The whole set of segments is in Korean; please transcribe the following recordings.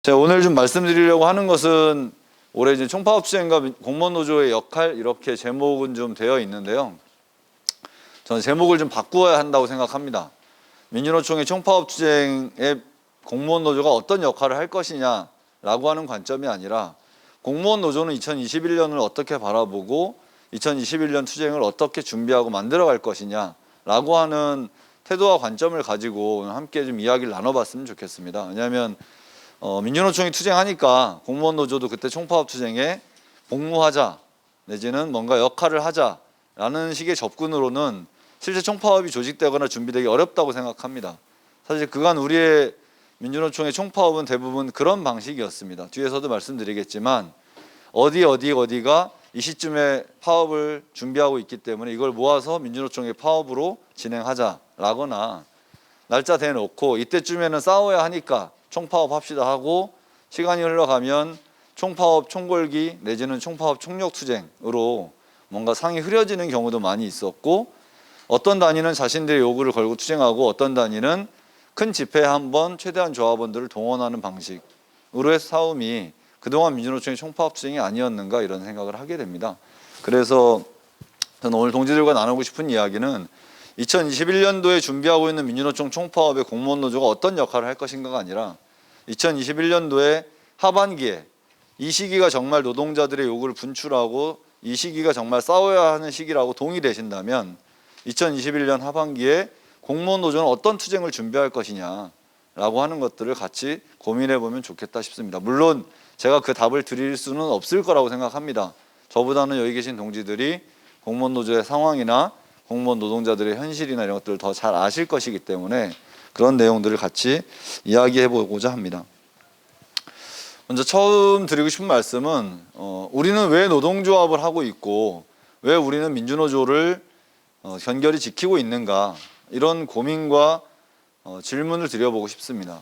제가 오늘 좀 말씀드리려고 하는 것은 올해 이제 총파업투쟁과 공무원 노조의 역할 이렇게 제목은 좀 되어 있는데요. 저는 제목을 좀 바꾸어야 한다고 생각합니다. 민주노총의 총파업투쟁에 공무원 노조가 어떤 역할을 할 것이냐라고 하는 관점이 아니라 공무원 노조는 2021년을 어떻게 바라보고 2021년 투쟁을 어떻게 준비하고 만들어갈 것이냐라고 하는 태도와 관점을 가지고 함께 좀 이야기를 나눠봤으면 좋겠습니다. 왜냐하면 민주노총이 투쟁하니까 공무원 노조도 그때 총파업 투쟁에 복무하자 내지는 뭔가 역할을 하자라는 식의 접근으로는 실제 총파업이 조직되거나 준비되기 어렵다고 생각합니다. 사실 그간 우리의 민주노총의 총파업은 대부분 그런 방식이었습니다. 뒤에서도 말씀드리겠지만 어디가 이 시점에 파업을 준비하고 있기 때문에 이걸 모아서 민주노총의 파업으로 진행하자라거나 날짜 대놓고 이때쯤에는 싸워야 하니까 총파업 합시다 하고 시간이 흘러가면 총파업 총궐기 내지는 총파업 총력투쟁으로 뭔가 상이 흐려지는 경우도 많이 있었고, 어떤 단위는 자신들의 요구를 걸고 투쟁하고 어떤 단위는 큰 집회에 한번 최대한 조합원들을 동원하는 방식으로의 싸움이 그동안 민주노총의 총파업 투쟁이 아니었는가 이런 생각을 하게 됩니다. 그래서 저는 오늘 동지들과 나누고 싶은 이야기는 2021년도에 준비하고 있는 민주노총 총파업의 공무원 노조가 어떤 역할을 할 것인가가 아니라 2021년도에 하반기에 이 시기가 정말 노동자들의 요구를 분출하고 이 시기가 정말 싸워야 하는 시기라고 동의되신다면 2021년 하반기에 공무원 노조는 어떤 투쟁을 준비할 것이냐라고 하는 것들을 같이 고민해 보면 좋겠다 싶습니다. 물론 제가 그 답을 드릴 수는 없을 거라고 생각합니다. 저보다는 여기 계신 동지들이 공무원 노조의 상황이나 공무원 노동자들의 현실이나 이런 것들을 더 잘 아실 것이기 때문에 그런 내용들을 같이 이야기해 보고자 합니다. 먼저 처음 드리고 싶은 말씀은 우리는 왜 노동조합을 하고 있고 왜 우리는 민주노조를 견결히 지키고 있는가, 이런 고민과 질문을 드려보고 싶습니다.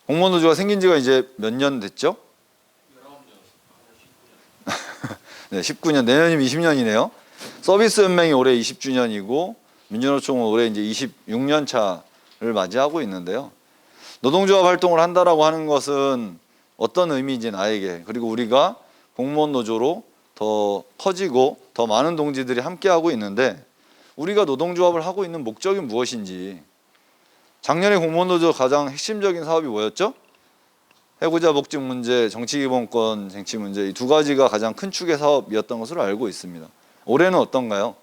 공무원 노조가 생긴 지가 이제 몇 년 됐죠? 네, 19년, 내년이면 20년이네요. 서비스 연맹이 올해 20주년이고 민주노총은 올해 이제 26년 차를 맞이하고 있는데요. 노동조합 활동을 한다라고 하는 것은 어떤 의미인지 나에게, 그리고 우리가 공무원 노조로 더 커지고 더 많은 동지들이 함께하고 있는데 우리가 노동조합을 하고 있는 목적이 무엇인지. 작년에 공무원 노조 가장 핵심적인 사업이 뭐였죠? 해고자 복직 문제, 정치기본권 쟁취 문제, 이 두 가지가 가장 큰 축의 사업이었던 것으로 알고 있습니다. 올해는 어떤가요?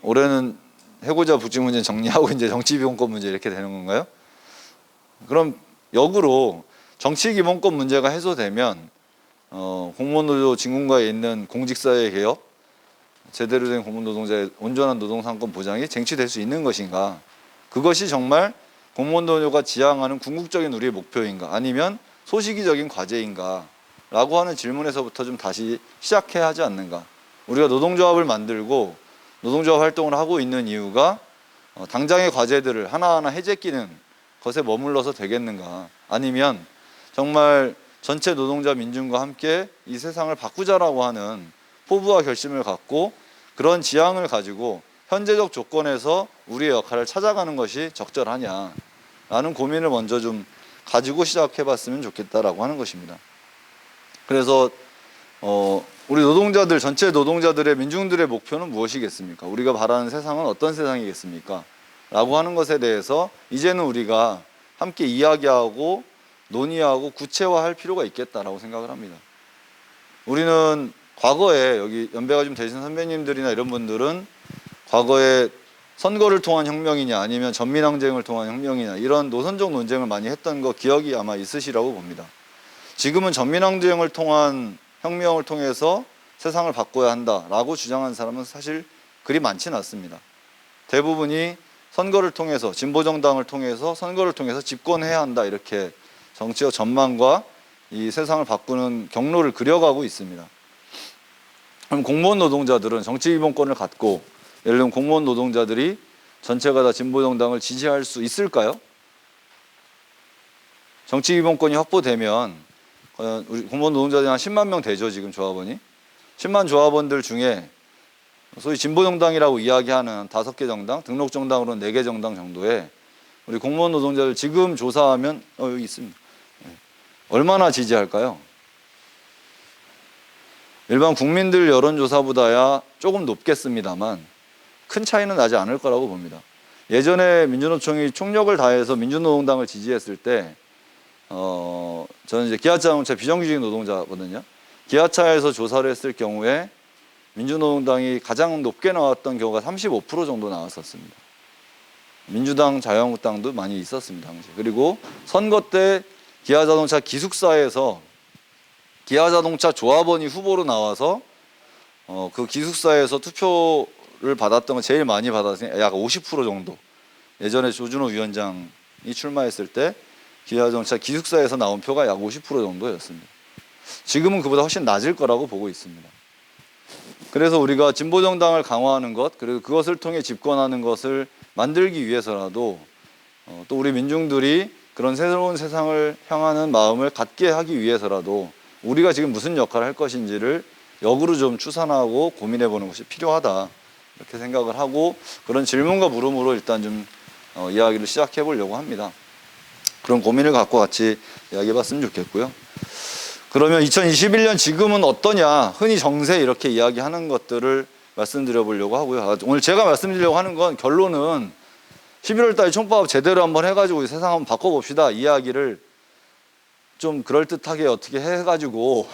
올해는 해고자 복직 문제 정리하고 이제 정치기본권 문제 이렇게 되는 건가요? 그럼 역으로 정치기본권 문제가 해소되면 공무원 노조 진군과에 있는 공직사회 개혁, 제대로 된 공무원 노동자의 온전한 노동상권 보장이 쟁취될 수 있는 것인가? 그것이 정말 공무원 노조가 지향하는 궁극적인 우리의 목표인가, 아니면 소시기적인 과제인가 라고 하는 질문에서부터 좀 다시 시작해야 하지 않는가. 우리가 노동조합을 만들고 노동조합 활동을 하고 있는 이유가 당장의 과제들을 하나하나 해제끼는 것에 머물러서 되겠는가, 아니면 정말 전체 노동자 민중과 함께 이 세상을 바꾸자라고 하는 포부와 결심을 갖고 그런 지향을 가지고 현재적 조건에서 우리의 역할을 찾아가는 것이 적절하냐라는 고민을 먼저 좀 가지고 시작해 봤으면 좋겠다라고 하는 것입니다. 그래서 우리 노동자들, 전체 노동자들의, 민중들의 목표는 무엇이겠습니까? 우리가 바라는 세상은 어떤 세상이겠습니까? 라고 하는 것에 대해서 이제는 우리가 함께 이야기하고 논의하고 구체화할 필요가 있겠다라고 생각을 합니다. 우리는 과거에, 여기 연배가 좀 되신 선배님들이나 이런 분들은 과거에 선거를 통한 혁명이냐 아니면 전민항쟁을 통한 혁명이냐 이런 노선적 논쟁을 많이 했던 거 기억이 아마 있으시라고 봅니다. 지금은 전민항쟁을 통한 혁명을 통해서 세상을 바꿔야 한다라고 주장하는 사람은 사실 그리 많지는 않습니다. 대부분이 선거를 통해서, 진보정당을 통해서 선거를 통해서 집권해야 한다, 이렇게 정치적 전망과 이 세상을 바꾸는 경로를 그려가고 있습니다. 그럼 공무원 노동자들은 정치기본권을 갖고, 예를 들면 공무원 노동자들이 전체가 다 진보정당을 지지할 수 있을까요? 정치기본권이 확보되면 우리 공무원 노동자들이 한 10만 명 되죠, 지금 조합원이. 10만 조합원들 중에 소위 진보정당이라고 이야기하는 5개 정당, 등록정당으로는 4개 정당 정도에 우리 공무원 노동자들 지금 조사하면 여기 있습니다. 얼마나 지지할까요? 일반 국민들 여론조사보다야 조금 높겠습니다만 큰 차이는 나지 않을 거라고 봅니다. 예전에 민주노총이 총력을 다해서 민주노동당을 지지했을 때 저는 이제 기아차자동차 비정규직 노동자거든요. 기아차에서 조사를 했을 경우에 민주노동당이 가장 높게 나왔던 경우가 35% 정도 나왔었습니다. 민주당, 자유한국당도 많이 있었습니다, 당시. 그리고 선거 때 기아자동차 기숙사에서 기아자동차 조합원이 후보로 나와서 그 기숙사에서 투표를 받았던 건 제일 많이 받았으니 약 50% 정도. 예전에 조준호 위원장이 출마했을 때 기아자동차 기숙사에서 나온 표가 약 50% 정도였습니다. 지금은 그보다 훨씬 낮을 거라고 보고 있습니다. 그래서 우리가 진보정당을 강화하는 것, 그리고 그것을 통해 집권하는 것을 만들기 위해서라도 또 우리 민중들이 그런 새로운 세상을 향하는 마음을 갖게 하기 위해서라도 우리가 지금 무슨 역할을 할 것인지를 역으로 좀 추산하고 고민해 보는 것이 필요하다, 이렇게 생각을 하고 그런 질문과 물음으로 일단 좀 이야기를 시작해 보려고 합니다. 그런 고민을 갖고 같이 이야기해 봤으면 좋겠고요. 그러면 2021년 지금은 어떠냐, 흔히 정세 이렇게 이야기하는 것들을 말씀드려 보려고 하고요. 오늘 제가 말씀드리려고 하는 건 결론은 11월 달 총파업 제대로 한번 해가지고 세상 한번 바꿔봅시다 이야기를 좀 그럴듯하게 어떻게 해가지고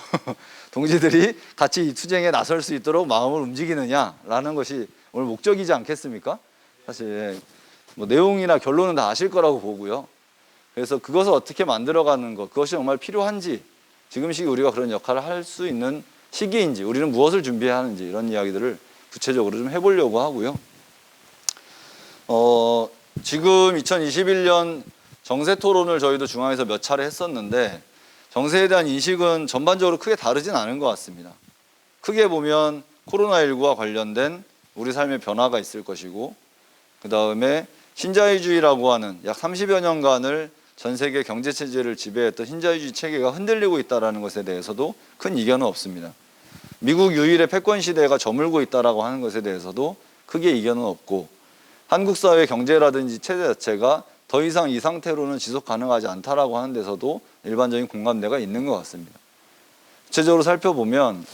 동지들이 같이 이 투쟁에 나설 수 있도록 마음을 움직이느냐라는 것이 오늘 목적이지 않겠습니까? 사실 뭐 내용이나 결론은 다 아실 거라고 보고요. 그래서 그것을 어떻게 만들어가는 것, 그것이 정말 필요한지, 지금 시기 우리가 그런 역할을 할 수 있는 시기인지, 우리는 무엇을 준비해야 하는지, 이런 이야기들을 구체적으로 좀 해보려고 하고요. 지금 2021년 정세 토론을 저희도 중앙에서 몇 차례 했었는데 정세에 대한 인식은 전반적으로 크게 다르진 않은 것 같습니다. 크게 보면 코로나19와 관련된 우리 삶의 변화가 있을 것이고, 그 다음에 신자유주의라고 하는 약 30여 년간을 전 세계 경제 체제를 지배했던 신자유주의 체계가 흔들리고 있다는 것에 대해서도 큰 이견은 없습니다. 미국 유일의 패권 시대가 저물고 있다라고 하는 것에 대해서도 크게 이견은 없고, 한국 사회 경제라든지 체제 자체가 더 이상 이 상태로는 지속 가능하지 않다라고 하는 데서도 일반적인 공감대가 있는 것 같습니다. 구체적으로 살펴보면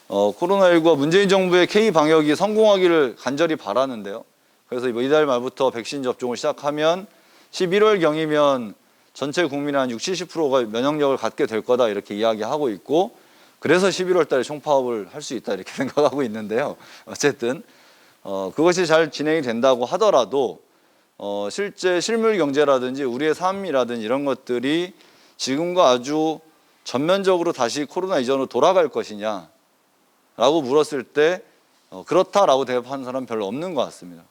코로나19와 문재인 정부의 K 방역이 성공하기를 간절히 바라는데요. 그래서 이달 말부터 백신 접종을 시작하면 11월경이면 전체 국민의 한 60, 70%가 면역력을 갖게 될 거다, 이렇게 이야기하고 있고, 그래서 11월 달에 총파업을 할 수 있다, 이렇게 생각하고 있는데요. 어쨌든 그것이 잘 진행이 된다고 하더라도 실제 실물 경제라든지 우리의 삶이라든지 이런 것들이 지금과 아주 전면적으로 다시 코로나 이전으로 돌아갈 것이냐 라고 물었을 때 그렇다라고 대답하는 사람은 별로 없는 것 같습니다.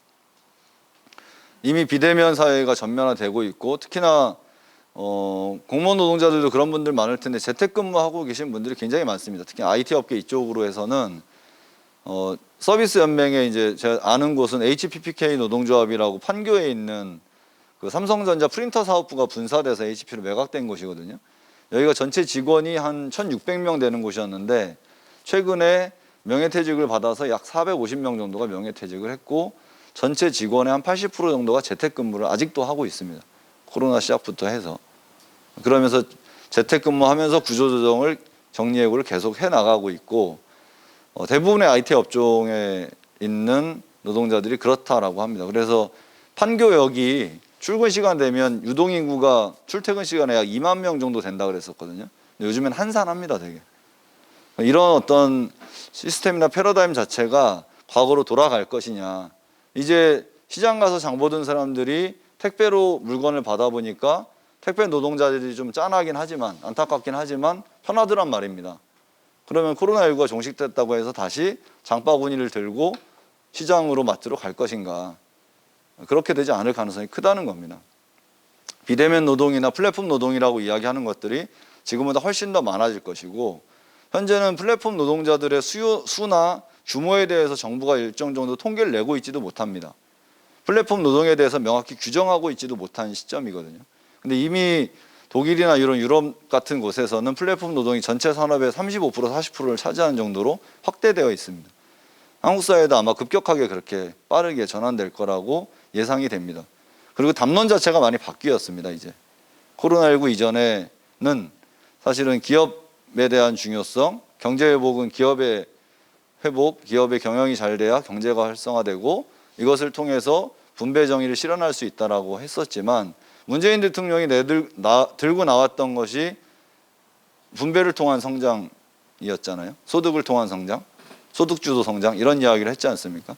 이미 비대면 사회가 전면화되고 있고, 특히나 공무원 노동자들도 그런 분들 많을 텐데 재택근무하고 계신 분들이 굉장히 많습니다. 특히 IT 업계 이쪽으로 해서는 서비스 연맹에 이제 제가 아는 곳은 HPPK 노동조합이라고 판교에 있는 그 삼성전자 프린터 사업부가 분사돼서 HP로 매각된 곳이거든요. 여기가 전체 직원이 한 1,600명 되는 곳이었는데 최근에 명예퇴직을 받아서 약 450명 정도가 명예퇴직을 했고, 전체 직원의 한 80% 정도가 재택근무를 아직도 하고 있습니다. 코로나 시작부터 해서. 그러면서 재택근무하면서 구조조정을, 정리해고를 계속 해나가고 있고, 대부분의 IT 업종에 있는 노동자들이 그렇다라고 합니다. 그래서 판교역이 출근 시간 되면 유동인구가 출퇴근 시간에 약 2만 명 정도 된다 그랬었거든요. 요즘엔 한산합니다, 되게. 이런 어떤 시스템이나 패러다임 자체가 과거로 돌아갈 것이냐. 이제 시장 가서 장 보던 사람들이 택배로 물건을 받아보니까 택배 노동자들이 좀 짠하긴 하지만, 안타깝긴 하지만 편하더란 말입니다. 그러면 코로나19가 종식됐다고 해서 다시 장바구니를 들고 시장으로 마트로 갈 것인가. 그렇게 되지 않을 가능성이 크다는 겁니다. 비대면 노동이나 플랫폼 노동이라고 이야기하는 것들이 지금보다 훨씬 더 많아질 것이고, 현재는 플랫폼 노동자들의 수나 규모에 대해서 정부가 일정 정도 통계를 내고 있지도 못합니다. 플랫폼 노동에 대해서 명확히 규정하고 있지도 못한 시점이거든요. 근데 이미 독일이나 이런 유럽 같은 곳에서는 플랫폼 노동이 전체 산업의 35%, 40%를 차지하는 정도로 확대되어 있습니다. 한국 사회도 아마 급격하게 그렇게 빠르게 전환될 거라고 예상이 됩니다. 그리고 담론 자체가 많이 바뀌었습니다. 이제 코로나19 이전에는 사실은 기업에 대한 중요성, 경제 회복은 기업의 회복, 기업의 경영이 잘 돼야 경제가 활성화되고 이것을 통해서 분배 정의를 실현할 수 있다라고 했었지만 문재인 대통령이 들고 나왔던 것이 분배를 통한 성장이었잖아요. 소득을 통한 성장, 소득주도 성장 이런 이야기를 했지 않습니까?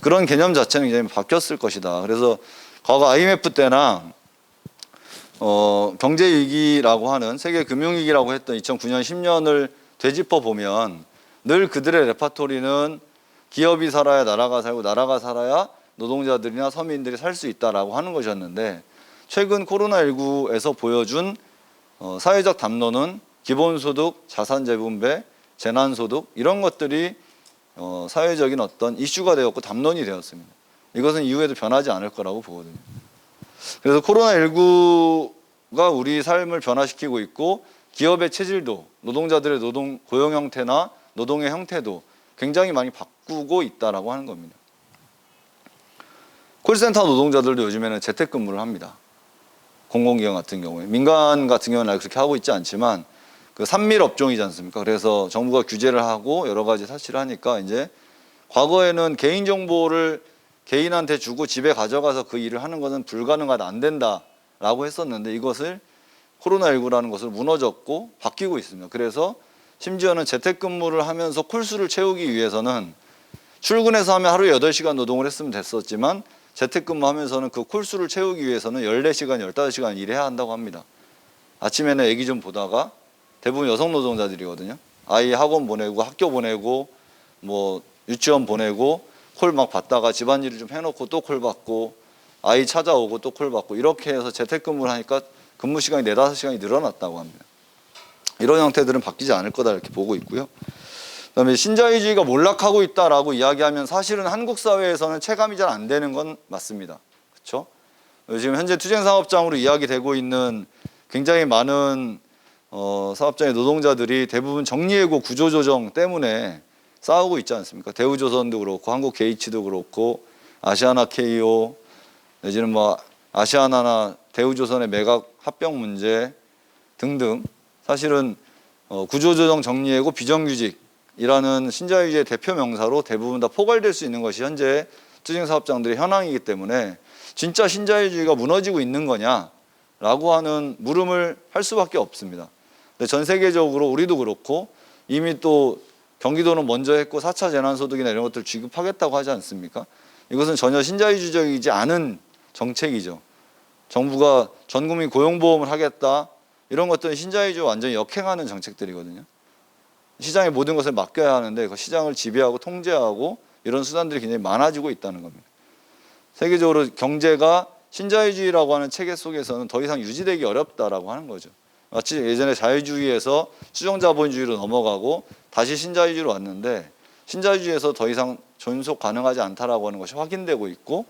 그런 개념 자체는 굉장히 바뀌었을 것이다. 그래서 과거 IMF 때나 경제 위기라고 하는 세계 금융 위기라고 했던 2009년 10년을 되짚어 보면 늘 그들의 레파토리는 기업이 살아야 나라가 살고 나라가 살아야 노동자들이나 서민들이 살 수 있다라고 하는 것이었는데 최근 코로나19에서 보여준 사회적 담론은 기본소득, 자산재분배, 재난소득 이런 것들이 사회적인 어떤 이슈가 되었고 담론이 되었습니다. 이것은 이후에도 변하지 않을 거라고 보거든요. 그래서 코로나19가 우리 삶을 변화시키고 있고 기업의 체질도 노동자들의 고용 형태나 노동의 형태도 굉장히 많이 바꾸고 있다라고 하는 겁니다. 콜센터 노동자들도 요즘에는 재택근무를 합니다. 공공기관 같은 경우에. 민간 같은 경우는 그렇게 하고 있지 않지만 그 산밀 업종이지 않습니까? 그래서 정부가 규제를 하고 여러 가지 사실을 하니까 이제 과거에는 개인정보를 개인한테 주고 집에 가져가서 그 일을 하는 것은 불가능하다, 안 된다라고 했었는데 이것을 코로나19라는 것을 무너졌고 바뀌고 있습니다. 그래서 심지어는 재택근무를 하면서 콜수를 채우기 위해서는 출근해서 하면 하루에 8시간 노동을 했으면 됐었지만 재택근무하면서는 그 콜수를 채우기 위해서는 14시간, 15시간 일해야 한다고 합니다. 아침에는 애기 좀 보다가 대부분 여성 노동자들이거든요. 아이 학원 보내고 학교 보내고 뭐 유치원 보내고 콜 막 받다가 집안일을 좀 해놓고 또 콜 받고 아이 찾아오고 또 콜 받고 이렇게 해서 재택근무를 하니까 근무 시간이 4, 5시간이 늘어났다고 합니다. 이런 형태들은 바뀌지 않을 거다 이렇게 보고 있고요. 그다음에 신자유주의가 몰락하고 있다라고 이야기하면 사실은 한국 사회에서는 체감이 잘 안 되는 건 맞습니다. 그렇죠? 지금 현재 투쟁사업장으로 이야기되고 있는 굉장히 많은 사업장의 노동자들이 대부분 정리해고 구조조정 때문에 싸우고 있지 않습니까? 대우조선도 그렇고 한국게이츠도 그렇고 아시아나 KO 내지는 뭐 아시아나나 대우조선의 매각 합병 문제 등등 사실은 구조조정 정리해고 비정규직이라는 신자유주의의 대표 명사로 대부분 다 포괄될 수 있는 것이 현재 투쟁사업장들의 현황이기 때문에 진짜 신자유주의가 무너지고 있는 거냐라고 하는 물음을 할 수밖에 없습니다. 근데 전 세계적으로 우리도 그렇고 이미 또 경기도는 먼저 했고 4차 재난소득이나 이런 것들을 지급하겠다고 하지 않습니까? 이것은 전혀 신자유주의적이지 않은 정책이죠. 정부가 전국민 고용보험을 하겠다 이런 것들은 신자유주의와 완전히 역행하는 정책들이거든요. 시장에 모든 것을 맡겨야 하는데 그 시장을 지배하고 통제하고 이런 수단들이 굉장히 많아지고 있다는 겁니다. 세계적으로 경제가 신자유주의라고 하는 체계 속에서는 더 이상 유지되기 어렵다라고 하는 거죠. 마치 예전에 자유주의에서 수정자본주의로 넘어가고 다시 신자유주의로 왔는데 신자유주의에서 더 이상 존속 가능하지 않다라고 하는 것이 확인되고 있고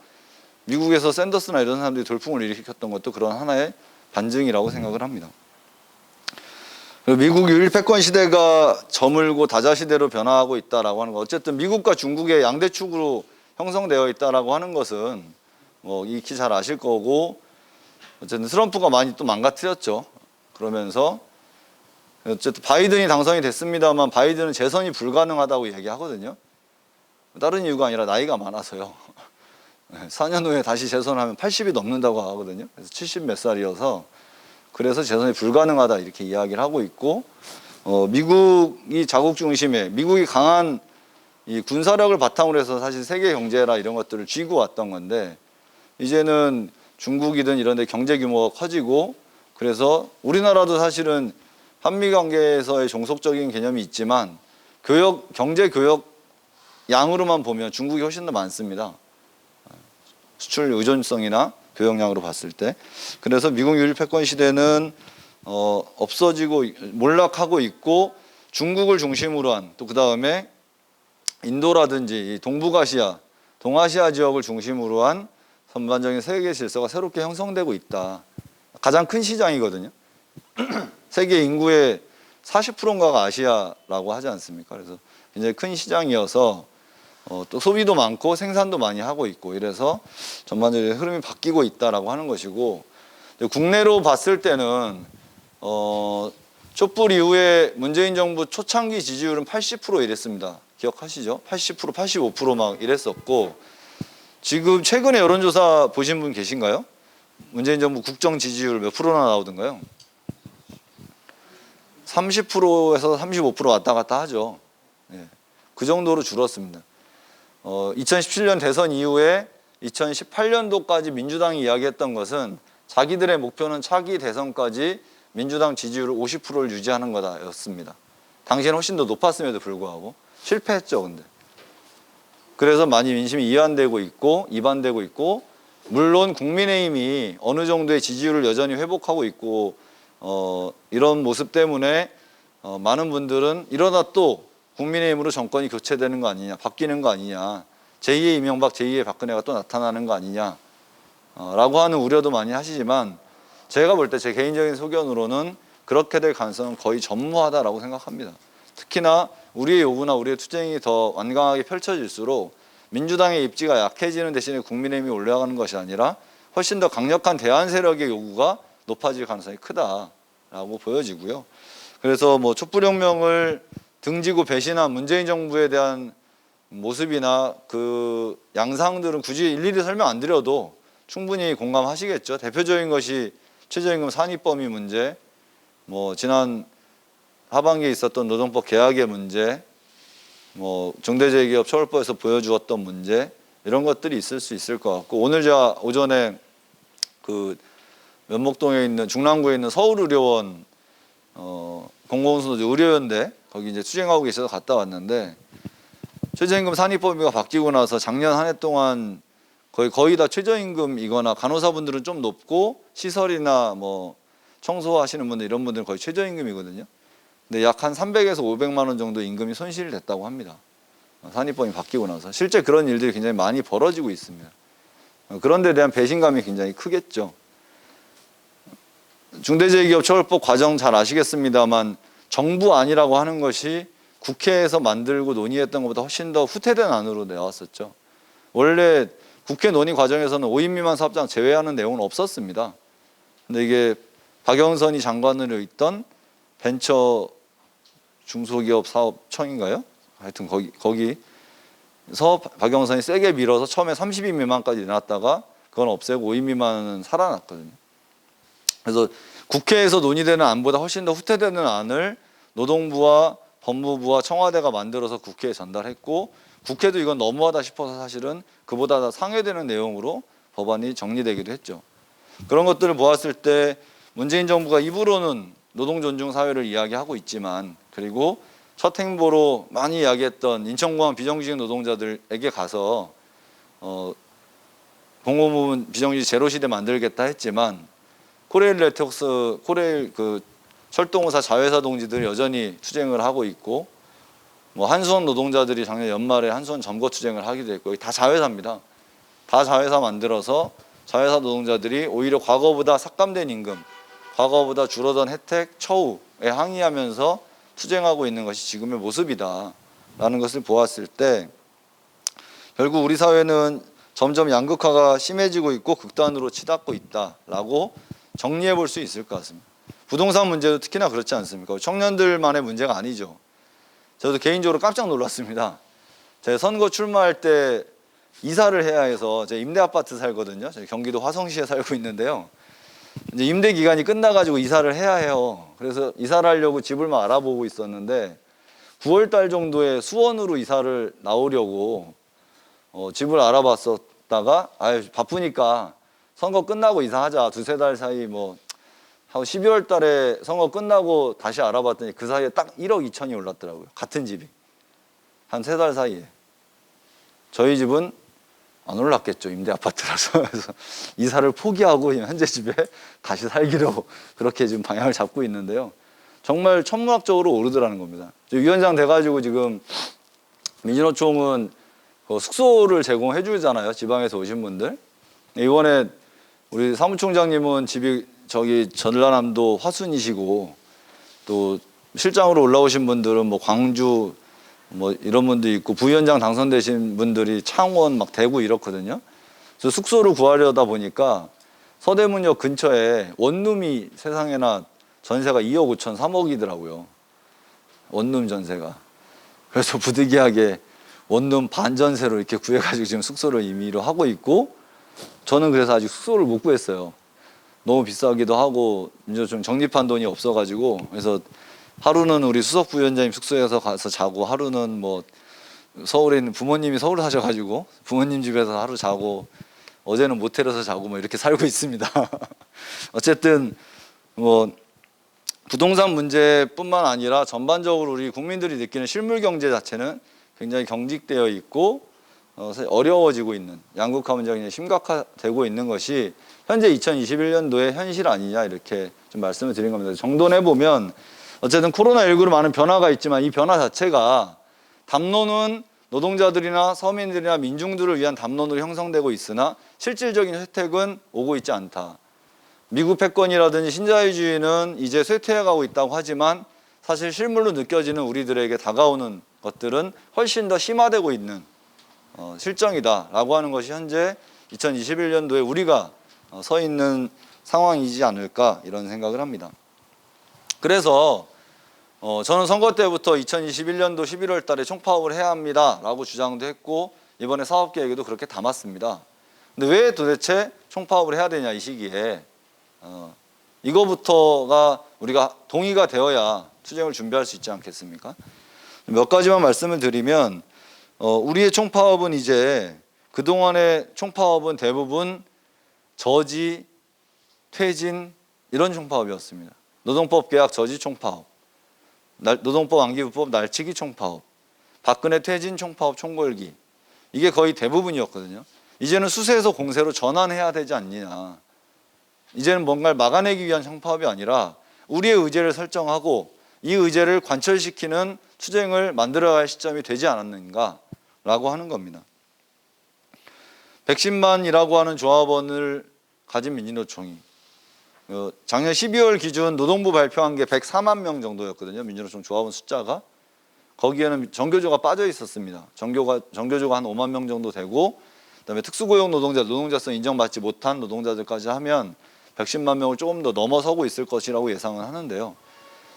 미국에서 샌더스나 이런 사람들이 돌풍을 일으켰던 것도 그런 하나의 반증이라고 생각을 합니다. 미국 유일패권 시대가 저물고 다자시대로 변화하고 있다라고 하는 것, 어쨌든 미국과 중국의 양대축으로 형성되어 있다라고 하는 것은 뭐 익히 잘 아실 거고 어쨌든 트럼프가 많이 또 망가뜨렸죠. 그러면서 어쨌든 바이든이 당선이 됐습니다만 바이든은 재선이 불가능하다고 얘기하거든요. 다른 이유가 아니라 나이가 많아서요. 4년 후에 다시 재선하면 80이 넘는다고 하거든요. 그래서 70 몇 살이어서 그래서 재선이 불가능하다 이렇게 이야기를 하고 있고 미국이 자국 중심에 미국이 강한 이 군사력을 바탕으로 해서 사실 세계 경제라 이런 것들을 쥐고 왔던 건데 이제는 중국이든 이런 데 경제 규모가 커지고 그래서 우리나라도 사실은 한미 관계에서의 종속적인 개념이 있지만 경제 교역 양으로만 보면 중국이 훨씬 더 많습니다. 수출 의존성이나 교역량으로 봤을 때. 그래서 미국 유일패권 시대는 없어지고 몰락하고 있고 중국을 중심으로 한 또 그 다음에 인도라든지 동북아시아, 동아시아 지역을 중심으로 한 전반적인 세계 질서가 새롭게 형성되고 있다. 가장 큰 시장이거든요. 세계 인구의 40%인가가 아시아라고 하지 않습니까? 그래서 굉장히 큰 시장이어서 또 소비도 많고 생산도 많이 하고 있고 이래서 전반적인 흐름이 바뀌고 있다라고 하는 것이고, 국내로 봤을 때는 촛불 이후에 문재인 정부 초창기 지지율은 80% 이랬습니다. 기억하시죠? 80%, 85% 막 이랬었고, 지금 최근에 여론조사 보신 분 계신가요? 문재인 정부 국정 지지율 몇 프로나 나오던가요? 30%에서 35% 왔다 갔다 하죠. 예. 그 정도로 줄었습니다. 2017년 대선 이후에 2018년도까지 민주당이 이야기했던 것은 자기들의 목표는 차기 대선까지 민주당 지지율을 50%를 유지하는 거다였습니다. 당시에는 훨씬 더 높았음에도 불구하고 실패했죠. 근데 그래서 많이 민심이 이완되고 있고 물론 국민의힘이 어느 정도의 지지율을 여전히 회복하고 있고 이런 모습 때문에 많은 분들은 이러다 또 국민의힘으로 정권이 교체되는 거 아니냐, 바뀌는 거 아니냐, 제2의 이명박, 제2의 박근혜가 또 나타나는 거 아니냐 라고 하는 우려도 많이 하시지만, 제가 볼 때 제 개인적인 소견으로는 그렇게 될 가능성은 거의 전무하다라고 생각합니다. 특히나 우리의 요구나 우리의 투쟁이 더 완강하게 펼쳐질수록 민주당의 입지가 약해지는 대신에 국민의힘이 올라가는 것이 아니라 훨씬 더 강력한 대안 세력의 요구가 높아질 가능성이 크다라고 보여지고요. 그래서 뭐 촛불혁명을 등지고 배신한 문재인 정부에 대한 모습이나 그 양상들은 굳이 일일이 설명 안 드려도 충분히 공감하시겠죠. 대표적인 것이 최저임금 산입범위 문제, 뭐 지난 하반기에 있었던 노동법 개혁의 문제, 뭐 중대재해기업 처벌법에서 보여주었던 문제, 이런 것들이 있을 수 있을 것 같고, 오늘 제가 오전에 그 면목동에 있는 중랑구에 있는 서울의료원 공공운수노조 의료연대 거기 이제 투쟁하고 계셔서 갔다 왔는데, 최저임금 산입범위가 바뀌고 나서 작년 한 해 동안 거의 다 최저임금이거나 간호사분들은 좀 높고 시설이나 뭐 청소하시는 분들 이런 분들은 거의 최저임금이거든요. 근데 약 한 300에서 500만 원 정도 임금이 손실이 됐다고 합니다. 산입범위 바뀌고 나서 실제 그런 일들이 굉장히 많이 벌어지고 있습니다. 그런 데 대한 배신감이 굉장히 크겠죠. 중대재해기업처벌법 과정 잘 아시겠습니다만, 정부안이라고 하는 것이 국회에서 만들고 논의했던 것보다 훨씬 더 후퇴된 안으로 나왔었죠. 원래 국회 논의 과정에서는 5인 미만 사업장 제외하는 내용은 없었습니다. 근데 이게 박영선이 장관으로 있던 벤처 중소기업 사업청인가요? 하여튼 거기서 박영선이 세게 밀어서 처음에 30인 미만까지 내놨다가 그건 없애고 5인 미만은 살아났거든요. 그래서 국회에서 논의되는 안보다 훨씬 더 후퇴되는 안을 노동부와 법무부와 청와대가 만들어서 국회에 전달했고, 국회도 이건 너무하다 싶어서 사실은 그보다 더 상회되는 내용으로 법안이 정리되기도 했죠. 그런 것들을 보았을 때 문재인 정부가 입으로는 노동 존중 사회를 이야기하고 있지만, 그리고 첫 행보로 많이 이야기했던 인천공항 비정규직 노동자들에게 가서 공공부문 비정규직 제로 시대 만들겠다 했지만, 코레일 네트워크스, 코레일 그 철도공사 자회사 동지들이 여전히 투쟁을 하고 있고, 뭐 한수원 노동자들이 작년 연말에 한수원 점거 투쟁을 하기도 했고, 다 자회사입니다. 다 자회사 만들어서 자회사 노동자들이 오히려 과거보다 삭감된 임금, 과거보다 줄어든 혜택, 처우에 항의하면서 투쟁하고 있는 것이 지금의 모습이다라는 것을 보았을 때, 결국 우리 사회는 점점 양극화가 심해지고 있고 극단으로 치닫고 있다라고 정리해 볼 수 있을 것 같습니다. 부동산 문제도 특히나 그렇지 않습니까? 청년들만의 문제가 아니죠. 저도 개인적으로 깜짝 놀랐습니다. 제가 선거 출마할 때 이사를 해야 해서, 제가 임대 아파트 살거든요. 제가 경기도 화성시에 살고 있는데요. 이제 임대 기간이 끝나가지고 이사를 해야 해요. 그래서 이사를 하려고 집을 막 알아보고 있었는데 9월 달 정도에 수원으로 이사를 나오려고 집을 알아봤었다가, 바쁘니까 선거 끝나고 이사하자, 두세 달 사이 뭐 하고 12월 달에 선거 끝나고 다시 알아봤더니 그 사이에 딱 1억 2천이 올랐더라고요. 같은 집이. 한 3달 사이에. 저희 집은 안 올랐겠죠. 임대 아파트라서. 그래서 이사를 포기하고 현재 집에 다시 살기로 그렇게 지금 방향을 잡고 있는데요. 정말 천문학적으로 오르더라는 겁니다. 위원장 돼가지고 지금 민주노총은 숙소를 제공해 주잖아요. 지방에서 오신 분들. 이번에 우리 사무총장님은 집이 저기 전라남도 화순이시고, 또 실장으로 올라오신 분들은 뭐 광주, 뭐 이런 분도 있고 부위원장 당선되신 분들이 창원 막 대구 이렇거든요. 그래서 숙소를 구하려다 보니까 서대문역 근처에 원룸이 세상에나 전세가 2억 5천 3억이더라고요. 원룸 전세가. 그래서 부득이하게 원룸 반전세로 이렇게 구해가지고 지금 숙소를 임의로 하고 있고, 저는 그래서 아직 숙소를 못 구했어요. 너무 비싸기도 하고 이제 좀 적립한 돈이 없어가지고. 그래서 하루는 우리 수석 부위원장님 숙소에서 가서 자고, 하루는 뭐 서울에 있는 부모님이 서울 사셔가지고 부모님 집에서 하루 자고, 어제는 모텔에서 자고 뭐 이렇게 살고 있습니다. 어쨌든 뭐 부동산 문제뿐만 아니라 전반적으로 우리 국민들이 느끼는 실물 경제 자체는 굉장히 경직되어 있고 어려워지고 있는, 양극화 문제가 굉장히 심각화되고 있는 것이 현재 2021년도의 현실 아니냐, 이렇게 좀 말씀을 드린 겁니다. 정돈해 보면 어쨌든 코로나19로 많은 변화가 있지만 이 변화 자체가 담론은 노동자들이나 서민들이나 민중들을 위한 담론으로 형성되고 있으나 실질적인 혜택은 오고 있지 않다. 미국 패권이라든지 신자유주의는 이제 쇠퇴해가고 있다고 하지만 사실 실물로 느껴지는 우리들에게 다가오는 것들은 훨씬 더 심화되고 있는 실정이다라고 하는 것이 현재 2021년도에 우리가 서 있는 상황이지 않을까, 이런 생각을 합니다. 그래서 저는 선거 때부터 2021년도 11월 달에 총파업을 해야 합니다라고 주장도 했고, 이번에 사업계획에도 그렇게 담았습니다. 근데 왜 도대체 총파업을 해야 되냐, 이 시기에. 이거부터가 우리가 동의가 되어야 투쟁을 준비할 수 있지 않겠습니까? 몇 가지만 말씀을 드리면, 우리의 총파업은 이제 그동안의 총파업은 대부분 저지, 퇴진 이런 총파업이었습니다. 노동법 개혁 저지 총파업, 노동법 안기부법 날치기 총파업, 박근혜 퇴진 총파업 총궐기, 이게 거의 대부분이었거든요. 이제는 수세에서 공세로 전환해야 되지 않느냐. 이제는 뭔가를 막아내기 위한 총파업이 아니라 우리의 의제를 설정하고 이 의제를 관철시키는 투쟁을 만들어야 할 시점이 되지 않았는가라고 하는 겁니다. 110만이라고 하는 조합원을 가진 민주노총이 작년 12월 기준 노동부 발표한 게 104만 명 정도였거든요. 민주노총 조합원 숫자가. 거기에는 정교조가 빠져 있었습니다. 정교조가 한 5만 명 정도 되고, 그다음에 특수고용 노동자, 노동자성 인정받지 못한 노동자들까지 하면 110만 명을 조금 더 넘어서고 있을 것이라고 예상은 하는데요.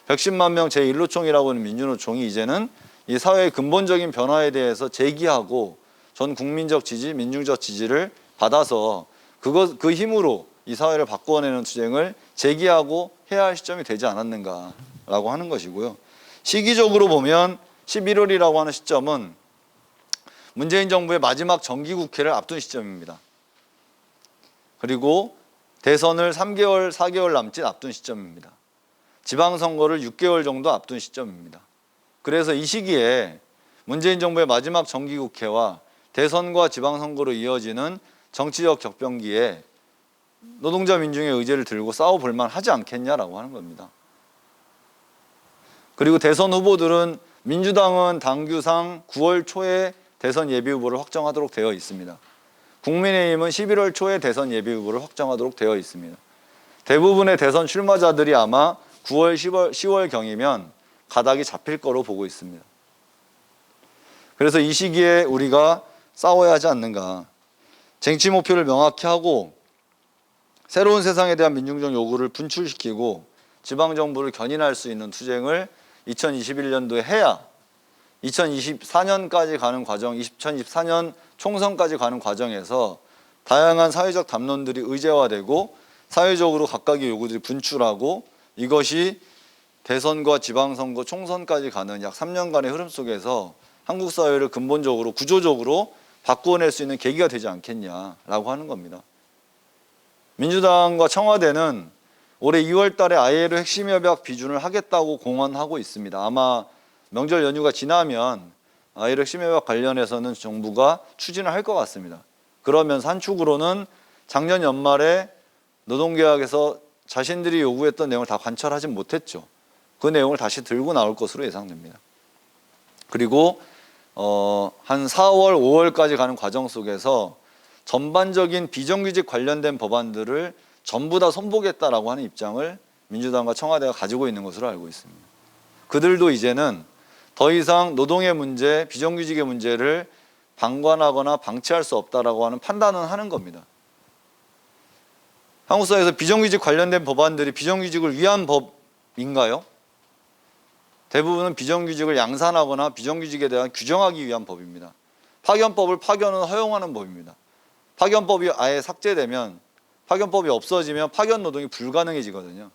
110만 명 제1노총이라고 하는 민주노총이 이제는 이 사회의 근본적인 변화에 대해서 제기하고 전 국민적 지지, 민중적 지지를 받아서 그 힘으로 이 사회를 바꿔내는 투쟁을 제기하고 해야 할 시점이 되지 않았는가라고 하는 것이고요. 시기적으로 보면 11월이라고 하는 시점은 문재인 정부의 마지막 정기국회를 앞둔 시점입니다. 그리고 대선을 3개월, 4개월 남짓 앞둔 시점입니다. 지방선거를 6개월 정도 앞둔 시점입니다. 그래서 이 시기에 문재인 정부의 마지막 정기국회와 대선과 지방선거로 이어지는 정치적 격변기에 노동자 민중의 의제를 들고 싸워볼 만하지 않겠냐라고 하는 겁니다. 그리고 대선 후보들은 민주당은 당규상 9월 초에 대선 예비후보를 확정하도록 되어 있습니다. 국민의힘은 11월 초에 대선 예비후보를 확정하도록 되어 있습니다. 대부분의 대선 출마자들이 아마 9월, 10월경이면 가닥이 잡힐 거로 보고 있습니다. 그래서 이 시기에 우리가 싸워야 하지 않는가. 쟁취 목표를 명확히 하고 새로운 세상에 대한 민중적 요구를 분출시키고 지방정부를 견인할 수 있는 투쟁을 2021년도에 해야 2024년까지 가는 과정, 2024년 총선까지 가는 과정에서 다양한 사회적 담론들이 의제화되고 사회적으로 각각의 요구들이 분출하고 이것이 대선과 지방선거, 총선까지 가는 약 3년간의 흐름 속에서 한국 사회를 근본적으로, 구조적으로 바꾸어낼 수 있는 계기가 되지 않겠냐라고 하는 겁니다. 민주당과 청와대는 올해 2월 달에 ILO 핵심 협약 비준을 하겠다고 공언하고 있습니다. 아마 명절 연휴가 지나면 ILO 핵심 협약 관련해서는 정부가 추진을 할 것 같습니다. 그러면서 한 축으로는 작년 연말에 노동계약에서 자신들이 요구했던 내용을 다 관철하지 못했죠. 그 내용을 다시 들고 나올 것으로 예상됩니다. 그리고 한 4월, 5월까지 가는 과정 속에서 전반적인 비정규직 관련된 법안들을 전부 다 손보겠다라고 하는 입장을 민주당과 청와대가 가지고 있는 것으로 알고 있습니다. 그들도 이제는 더 이상 노동의 문제, 비정규직의 문제를 방관하거나 방치할 수 없다라고 하는 판단은 하는 겁니다. 한국 사회에서 비정규직 관련된 법안들이 비정규직을 위한 법인가요? 대부분은 비정규직을 양산하거나 비정규직에 대한 규정하기 위한 법입니다. 파견법을 파견은 허용하는 법입니다. 파견법이 아예 삭제되면, 파견법이 없어지면 파견 노동이 불가능해지거든요.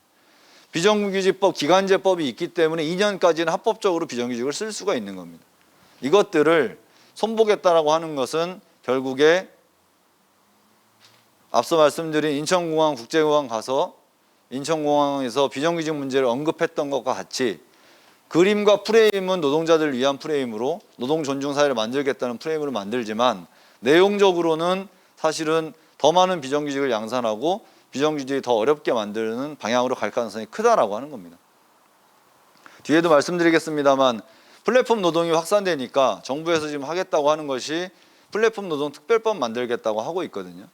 비정규직법, 기간제법이 있기 때문에 2년까지는 합법적으로 비정규직을 쓸 수가 있는 겁니다. 이것들을 손보겠다라고 하는 것은 결국에 앞서 말씀드린 인천공항 국제공항 가서 인천공항에서 비정규직 문제를 언급했던 것과 같이 그림과 프레임은 노동자들을 위한 프레임으로 노동 존중 사회를 만들겠다는 프레임으로 만들지만 내용적으로는 사실은 더 많은 비정규직을 양산하고 비정규직이 더 어렵게 만드는 방향으로 갈 가능성이 크다라고 하는 겁니다. 뒤에도 말씀드리겠습니다만 플랫폼 노동이 확산되니까 정부에서 지금 하겠다고 하는 것이 플랫폼 노동 특별법 만들겠다고 하고 있거든요.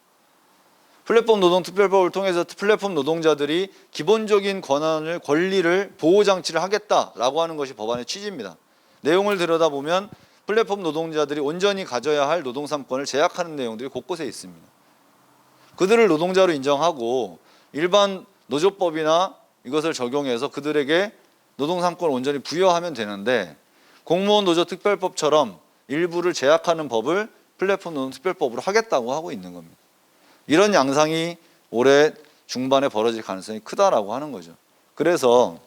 플랫폼 노동 특별법을 통해서 플랫폼 노동자들이 기본적인 권리를 보호 장치를 하겠다라고 하는 것이 법안의 취지입니다. 내용을 들여다보면 플랫폼 노동자들이 온전히 가져야 할 노동 3권을 제약하는 내용들이 곳곳에 있습니다. 그들을 노동자로 인정하고 일반 노조법이나 이것을 적용해서 그들에게 노동 3권을 온전히 부여하면 되는데 공무원 노조 특별법처럼 일부를 제약하는 법을 플랫폼 노동 특별법으로 하겠다고 하고 있는 겁니다. 이런 양상이 올해 중반에 벌어질 가능성이 크다라고 하는 거죠. 그래서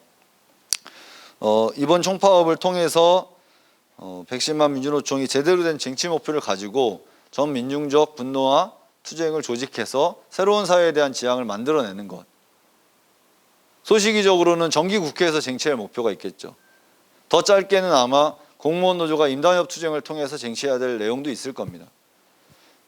이번 총파업을 통해서 백신만 민주노총이 제대로 된 쟁취 목표를 가지고 전 민중적 분노와 투쟁을 조직해서 새로운 사회에 대한 지향을 만들어내는 것. 소시기적으로는 정기국회에서 쟁취할 목표가 있겠죠. 더 짧게는 아마 공무원 노조가 인단협 투쟁을 통해서 쟁취해야 될 내용도 있을 겁니다.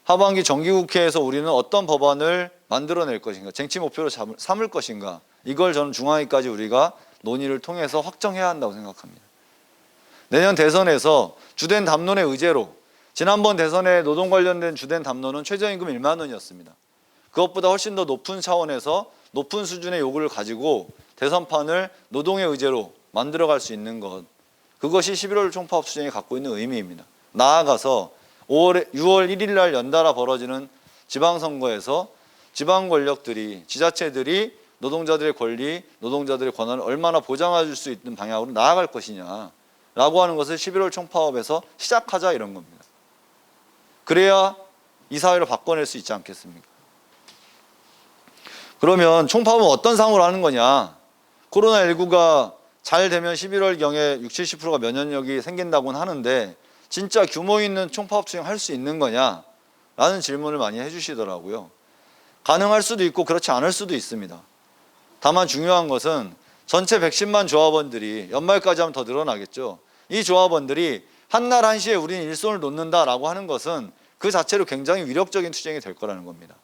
하반기 정기국회에서 우리는 어떤 법안을 만들어낼 것인가, 쟁취 목표로 삼을 것인가, 이걸 저는 중앙위까지 우리가 논의를 통해서 확정해야 한다고 생각합니다. 내년 대선에서 주된 담론의 의제로, 지난번 대선에 노동 관련된 주된 담론은 최저임금 1만 원이었습니다. 그것보다 훨씬 더 높은 차원에서 높은 수준의 요구를 가지고 대선판을 노동의 의제로 만들어갈 수 있는 것, 그것이 11월 총파업 투쟁이 갖고 있는 의미입니다. 나아가서 6월 1일 날 연달아 벌어지는 지방선거에서 지방 권력들이, 지자체들이 노동자들의 권리, 노동자들의 권한을 얼마나 보장해 줄 수 있는 방향으로 나아갈 것이냐라고 하는 것을 11월 총파업에서 시작하자 이런 겁니다. 그래야 이 사회를 바꿔낼 수 있지 않겠습니까? 그러면 총파업은 어떤 상으로 하는 거냐? 코로나19가 잘 되면 11월경에 60, 70%가 면역력이 생긴다고는 하는데 진짜 규모 있는 총파업 투쟁 할 수 있는 거냐? 라는 질문을 많이 해주시더라고요. 가능할 수도 있고 그렇지 않을 수도 있습니다. 다만 중요한 것은 전체 110만 조합원들이 연말까지 하면 더 늘어나겠죠. 이 조합원들이 한날 한시에 우리는 일손을 놓는다라고 하는 것은 그 자체로 굉장히 위력적인 투쟁이 될 거라는 겁니다.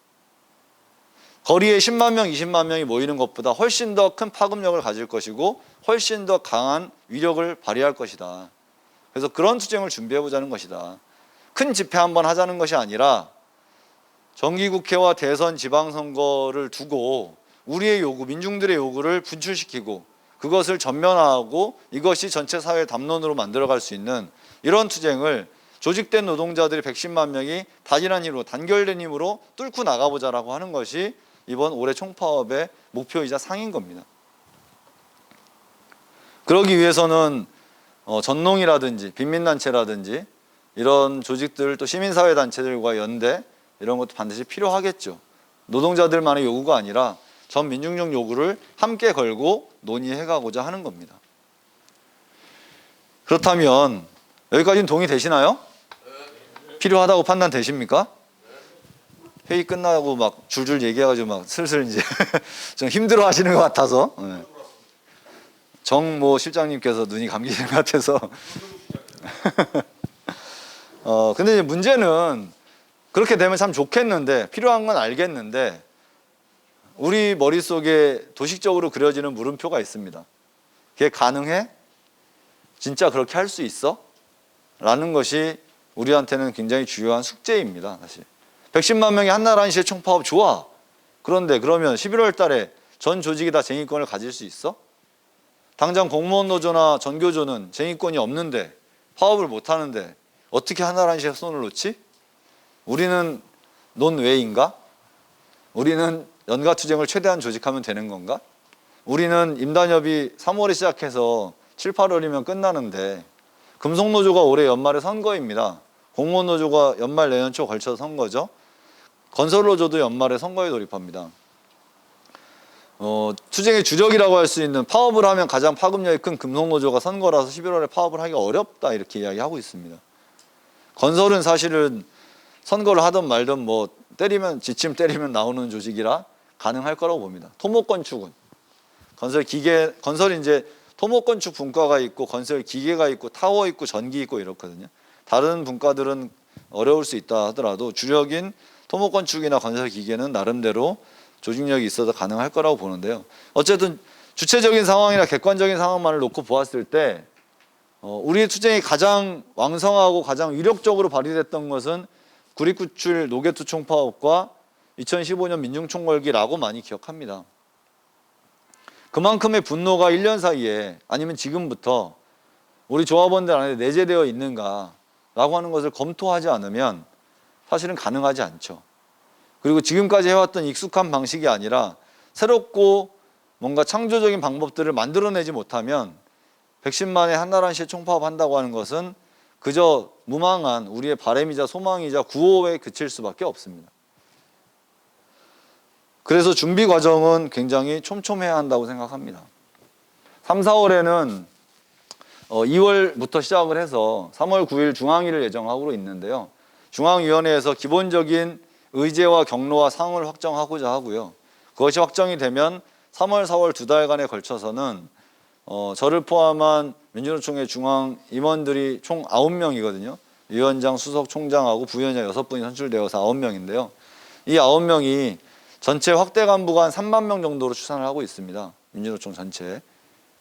거리에 10만 명, 20만 명이 모이는 것보다 훨씬 더 큰 파급력을 가질 것이고 훨씬 더 강한 위력을 발휘할 것이다. 그래서 그런 투쟁을 준비해보자는 것이다. 큰 집회 한번 하자는 것이 아니라 정기국회와 대선 지방선거를 두고 우리의 요구, 민중들의 요구를 분출시키고 그것을 전면화하고 이것이 전체 사회의 담론으로 만들어갈 수 있는 이런 투쟁을 조직된 노동자들이 110만 명이 단일한 힘으로, 단결된 힘으로 뚫고 나가보자라고 하는 것이 이번 올해 총파업의 목표이자 상인 겁니다. 그러기 위해서는 전농이라든지 빈민단체라든지 이런 조직들, 또 시민사회단체들과 연대 이런 것도 반드시 필요하겠죠. 노동자들만의 요구가 아니라 전 민중적 요구를 함께 걸고 논의해가고자 하는 겁니다. 그렇다면 여기까지는 동의되시나요? 필요하다고 판단되십니까? 회의 끝나고 막 줄줄 얘기해가지고 막 슬슬 이제 좀 힘들어 하시는 것 같아서 정모 실장님께서 눈이 감기신 것 같아서 근데 이제 문제는 그렇게 되면 참 좋겠는데 필요한 건 알겠는데 우리 머릿속에 도식적으로 그려지는 물음표가 있습니다. 그게 가능해? 진짜 그렇게 할 수 있어? 라는 것이 우리한테는 굉장히 중요한 숙제입니다. 사실 110만 명이 한날 한시에 총파업 좋아. 그런데 그러면 11월 달에 전 조직이 다 쟁의권을 가질 수 있어? 당장 공무원 노조나 전교조는 쟁의권이 없는데 파업을 못하는데 어떻게 하나라는 손을 놓지? 우리는 논외인가? 우리는 연가투쟁을 최대한 조직하면 되는 건가? 우리는 임단협이 3월에 시작해서 7, 8월이면 끝나는데 금속노조가 올해 연말에 선거입니다. 공무원노조가 연말 내년 초 걸쳐서 선거죠. 건설노조도 연말에 선거에 돌입합니다. 투쟁의 주력이라고 할 수 있는 파업을 하면 가장 파급력이 큰 금속노조가 선거라서 11월에 파업을 하기가 어렵다 이렇게 이야기하고 있습니다. 건설은 사실은 선거를 하든 말든 뭐 때리면 지침 때리면 나오는 조직이라 가능할 거라고 봅니다. 토목건축은 건설이 이제 토목건축 분과가 있고 건설 기계가 있고 타워 있고 전기 있고 이렇거든요. 다른 분과들은 어려울 수 있다 하더라도 주력인 토목건축이나 건설 기계는 나름대로 조직력이 있어서 가능할 거라고 보는데요. 어쨌든 주체적인 상황이나 객관적인 상황만을 놓고 보았을 때 우리의 투쟁이 가장 왕성하고 가장 위력적으로 발휘됐던 것은 9697 노개투 총파업과 2015년 민중총궐기라고 많이 기억합니다. 그만큼의 분노가 1년 사이에 아니면 지금부터 우리 조합원들 안에 내재되어 있는가 라고 하는 것을 검토하지 않으면 사실은 가능하지 않죠. 그리고 지금까지 해왔던 익숙한 방식이 아니라 새롭고 뭔가 창조적인 방법들을 만들어내지 못하면 110만의 한나라한 시에 총파업한다고 하는 것은 그저 무망한 우리의 바람이자 소망이자 구호에 그칠 수밖에 없습니다. 그래서 준비 과정은 굉장히 촘촘해야 한다고 생각합니다. 3, 4월에는 2월부터 시작을 해서 3월 9일 중앙위를 예정하고 있는데요. 중앙위원회에서 기본적인 의제와 경로와 상을 확정하고자 하고요. 그것이 확정이 되면 3월, 4월 두 달간에 걸쳐서는 저를 포함한 민주노총의 중앙 임원들이 총 9명이거든요. 위원장, 수석, 총장하고 부위원장 6분이 선출되어서 9명인데요. 이 9명이 전체 확대 간부가 한 3만 명 정도로 추산을 하고 있습니다. 민주노총 전체.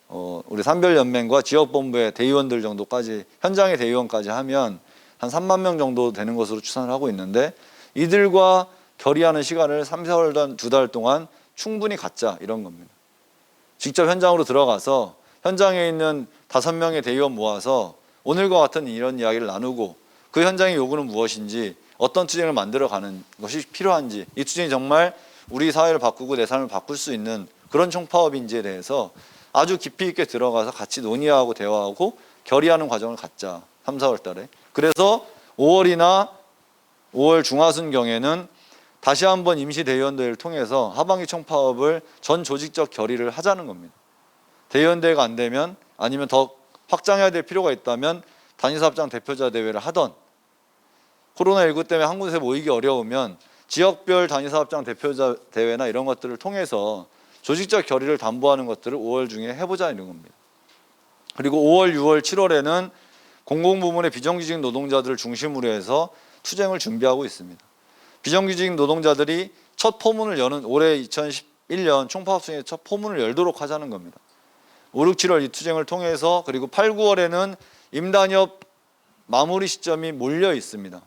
우리 산별연맹과 지역본부의 대의원들 정도까지, 현장의 대의원까지 하면 한 3만 명 정도 되는 것으로 추산을 하고 있는데 이들과 결의하는 시간을 3, 4월 두 달 동안 충분히 갖자 이런 겁니다. 직접 현장으로 들어가서 현장에 있는 5명의 대의원 모아서 오늘과 같은 이런 이야기를 나누고 그 현장의 요구는 무엇인지 어떤 투쟁을 만들어가는 것이 필요한지 이 투쟁이 정말 우리 사회를 바꾸고 내 삶을 바꿀 수 있는 그런 총파업인지에 대해서 아주 깊이 있게 들어가서 같이 논의하고 대화하고 결의하는 과정을 갖자. 3, 4월 달에. 그래서 5월이나 5월 중하순경에는 다시 한번 임시대의원대회를 통해서 하반기 총파업을 전 조직적 결의를 하자는 겁니다. 대의원대회가 안 되면 아니면 더 확장해야 될 필요가 있다면 단위사업장 대표자 대회를 하던 코로나19 때문에 한 곳에 모이기 어려우면 지역별 단위사업장 대표자 대회나 이런 것들을 통해서 조직적 결의를 담보하는 것들을 5월 중에 해보자 이런 겁니다. 그리고 5월, 6월, 7월에는 공공부문의 비정규직 노동자들을 중심으로 해서 투쟁을 준비하고 있습니다. 비정규직 노동자들이 첫 포문을 여는 올해 2011년 총파업성의 첫 포문을 열도록 하자는 겁니다. 5, 6, 7월 이 투쟁을 통해서 그리고 8, 9월에는 임단협 마무리 시점이 몰려 있습니다.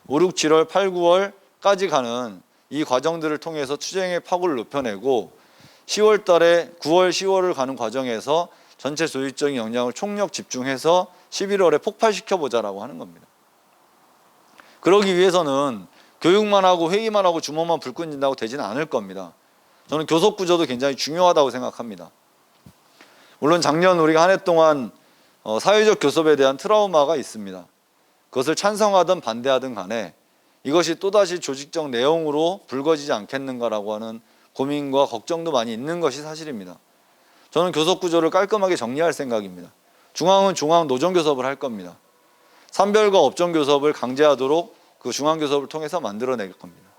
5, 6, 7월, 8, 9월까지 가는 이 과정들을 통해서 투쟁의 파고를 높여내고 10월 달에 9월, 10월을 가는 과정에서 전체 조직적인 역량을 총력 집중해서 11월에 폭발시켜보자라고 하는 겁니다. 그러기 위해서는 교육만 하고 회의만 하고 주먹만 불 끈진다고 되지는 않을 겁니다. 저는 교섭 구조도 굉장히 중요하다고 생각합니다. 물론 작년 우리가 한 해 동안 사회적 교섭에 대한 트라우마가 있습니다. 그것을 찬성하든 반대하든 간에 이것이 또다시 조직적 내용으로 불거지지 않겠는가라고 하는 고민과 걱정도 많이 있는 것이 사실입니다. 저는 교섭 구조를 깔끔하게 정리할 생각입니다. 중앙은 중앙 노정 교섭을 할 겁니다. 산별과 업종 교섭을 강제하도록 그 중앙 교섭을 통해서 만들어낼 겁니다.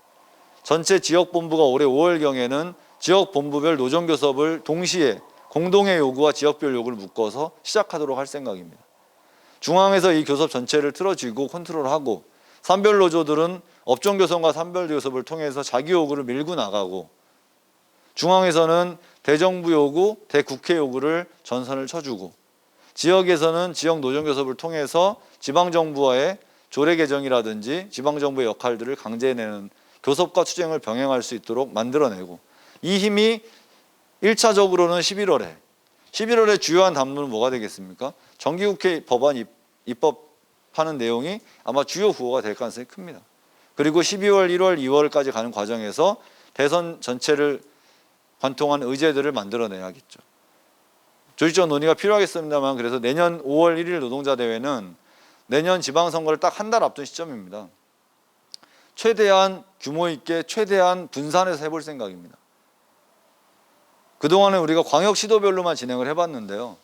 전체 지역본부가 올해 5월경에는 지역본부별 노정 교섭을 동시에 공동의 요구와 지역별 요구를 묶어서 시작하도록 할 생각입니다. 중앙에서 이 교섭 전체를 틀어쥐고 컨트롤하고 산별 노조들은 업종 교섭과 산별 교섭을 통해서 자기 요구를 밀고 나가고 중앙에서는 대정부 요구, 대국회 요구를 전선을 쳐주고 지역에서는 지역 노정 교섭을 통해서 지방정부와의 조례 개정이라든지 지방정부의 역할들을 강제해내는 교섭과 투쟁을 병행할 수 있도록 만들어내고 이 힘이 1차적으로는 11월에 11월에 주요한 담론은 뭐가 되겠습니까? 정기국회 법안 입법하는 내용이 아마 주요 구호가 될 가능성이 큽니다. 그리고 12월, 1월, 2월까지 가는 과정에서 대선 전체를 관통한 의제들을 만들어내야겠죠. 조직적 논의가 필요하겠습니다만, 그래서 내년 5월 1일 노동자 대회는 내년 지방선거를 딱 한 달 앞둔 시점입니다. 최대한 규모 있게 최대한 분산해서 해볼 생각입니다. 그동안에 우리가 광역 시도별로만 진행을 해봤는데요.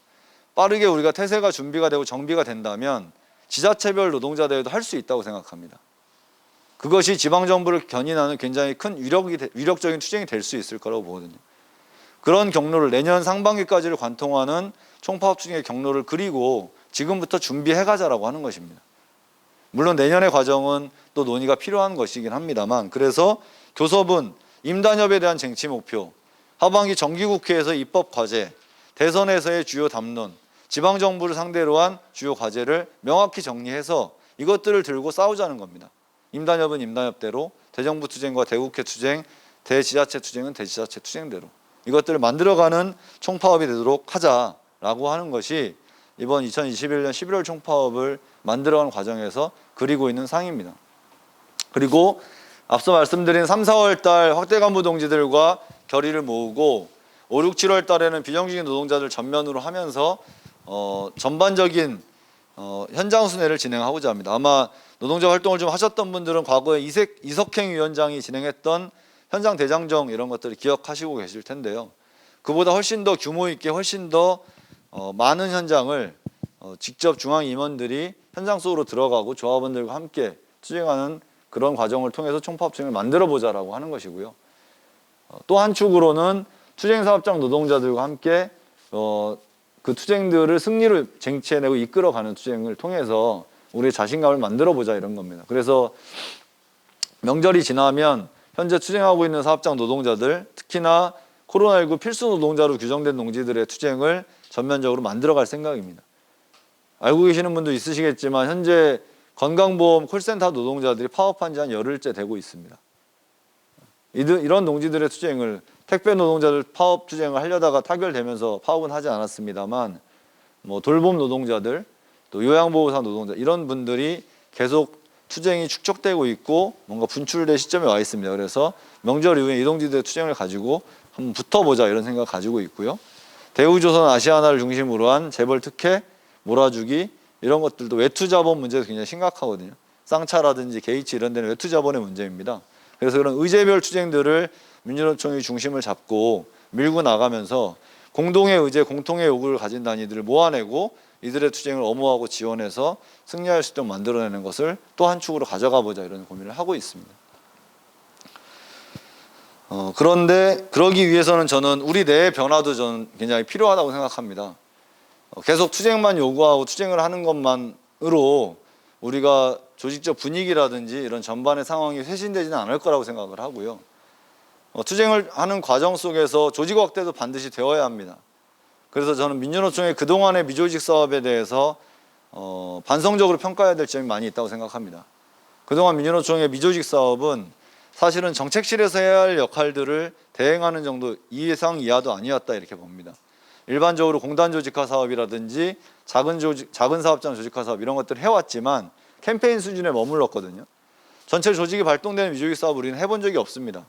빠르게 우리가 태세가 준비가 되고 정비가 된다면 지자체별 노동자 대회도 할 수 있다고 생각합니다. 그것이 지방정부를 견인하는 굉장히 큰 위력적인 투쟁이 될 수 있을 거라고 보거든요. 그런 경로를 내년 상반기까지를 관통하는 총파업 투쟁의 경로를 그리고 지금부터 준비해가자라고 하는 것입니다. 물론 내년의 과정은 또 논의가 필요한 것이긴 합니다만, 그래서 교섭은 임단협에 대한 쟁취 목표, 하반기 정기국회에서 입법 과제, 대선에서의 주요 담론, 지방정부를 상대로 한 주요 과제를 명확히 정리해서 이것들을 들고 싸우자는 겁니다. 임단협은 임단협대로, 대정부 투쟁과 대국회 투쟁, 대지자체 투쟁은 대지자체 투쟁대로 이것들을 만들어가는 총파업이 되도록 하자라고 하는 것이 이번 2021년 11월 총파업을 만들어가는 과정에서 그리고 있는 상입니다. 그리고 앞서 말씀드린 3, 4월 달 확대 간부 동지들과 결의를 모으고 5, 6, 7월 달에는 비정규직 노동자들 전면으로 하면서 전반적인 현장 순회를 진행하고자 합니다. 아마 노동자 활동을 좀 하셨던 분들은 과거에 이석행 위원장이 진행했던 현장 대장정 이런 것들을 기억하시고 계실 텐데요. 그보다 훨씬 더 규모 있게 훨씬 더 많은 현장을 직접 중앙 임원들이 현장 속으로 들어가고 조합원들과 함께 투쟁하는 그런 과정을 통해서 총파업 투쟁을 만들어 보자라고 하는 것이고요. 또 한 축으로는 투쟁사업장 노동자들과 함께 그 투쟁들을 승리로 쟁취해내고 이끌어가는 투쟁을 통해서 우리의 자신감을 만들어 보자 이런 겁니다. 그래서 명절이 지나면 현재 투쟁하고 있는 사업장 노동자들, 특히나 코로나19 필수 노동자로 규정된 농지들의 투쟁을 전면적으로 만들어갈 생각입니다. 알고 계시는 분도 있으시겠지만 현재 건강보험 콜센터 노동자들이 파업한 지 한 열흘째 되고 있습니다. 이런 농지들의 투쟁을, 택배 노동자들 파업 투쟁을 하려다가 타결되면서 파업은 하지 않았습니다만, 돌봄 노동자들, 또 요양보호사 노동자 이런 분들이 계속 투쟁이 축적되고 있고 뭔가 분출될 시점에 와 있습니다. 그래서 명절 이후에 이 농지들의 투쟁을 가지고 한번 붙어보자 이런 생각을 가지고 있고요. 대우조선 아시아나를 중심으로 한 재벌 특혜, 몰아주기 이런 것들도 외투자본 문제도 굉장히 심각하거든요. 쌍차라든지 게이츠 이런 데는 외투자본의 문제입니다. 그래서 그런 의제별 투쟁들을 민주노총이 중심을 잡고 밀고 나가면서 공동의 의제, 공통의 요구를 가진 단위들을 모아내고 이들의 투쟁을 엄호하고 지원해서 승리할 수 있도록 만들어내는 것을 또 한 축으로 가져가 보자 이런 고민을 하고 있습니다. 그런데 그러기 위해서는 저는 우리 내의 변화도 저는 굉장히 필요하다고 생각합니다. 계속 투쟁만 요구하고 투쟁을 하는 것만으로 우리가 조직적 분위기라든지 이런 전반의 상황이 쇄신되지는 않을 거라고 생각을 하고요. 투쟁을 하는 과정 속에서 조직 확대도 반드시 되어야 합니다. 그래서 저는 민주노총의 그동안의 미조직 사업에 대해서 반성적으로 평가해야 될 점이 많이 있다고 생각합니다. 그동안 민주노총의 미조직 사업은 사실은 정책실에서 해야 할 역할들을 대행하는 정도 이상 이하도 아니었다 이렇게 봅니다. 일반적으로 공단 조직화 사업이라든지 작은 사업장 조직화 사업 이런 것들을 해왔지만 캠페인 수준에 머물렀거든요. 전체 조직이 발동되는 미조직 사업을 우리는 해본 적이 없습니다.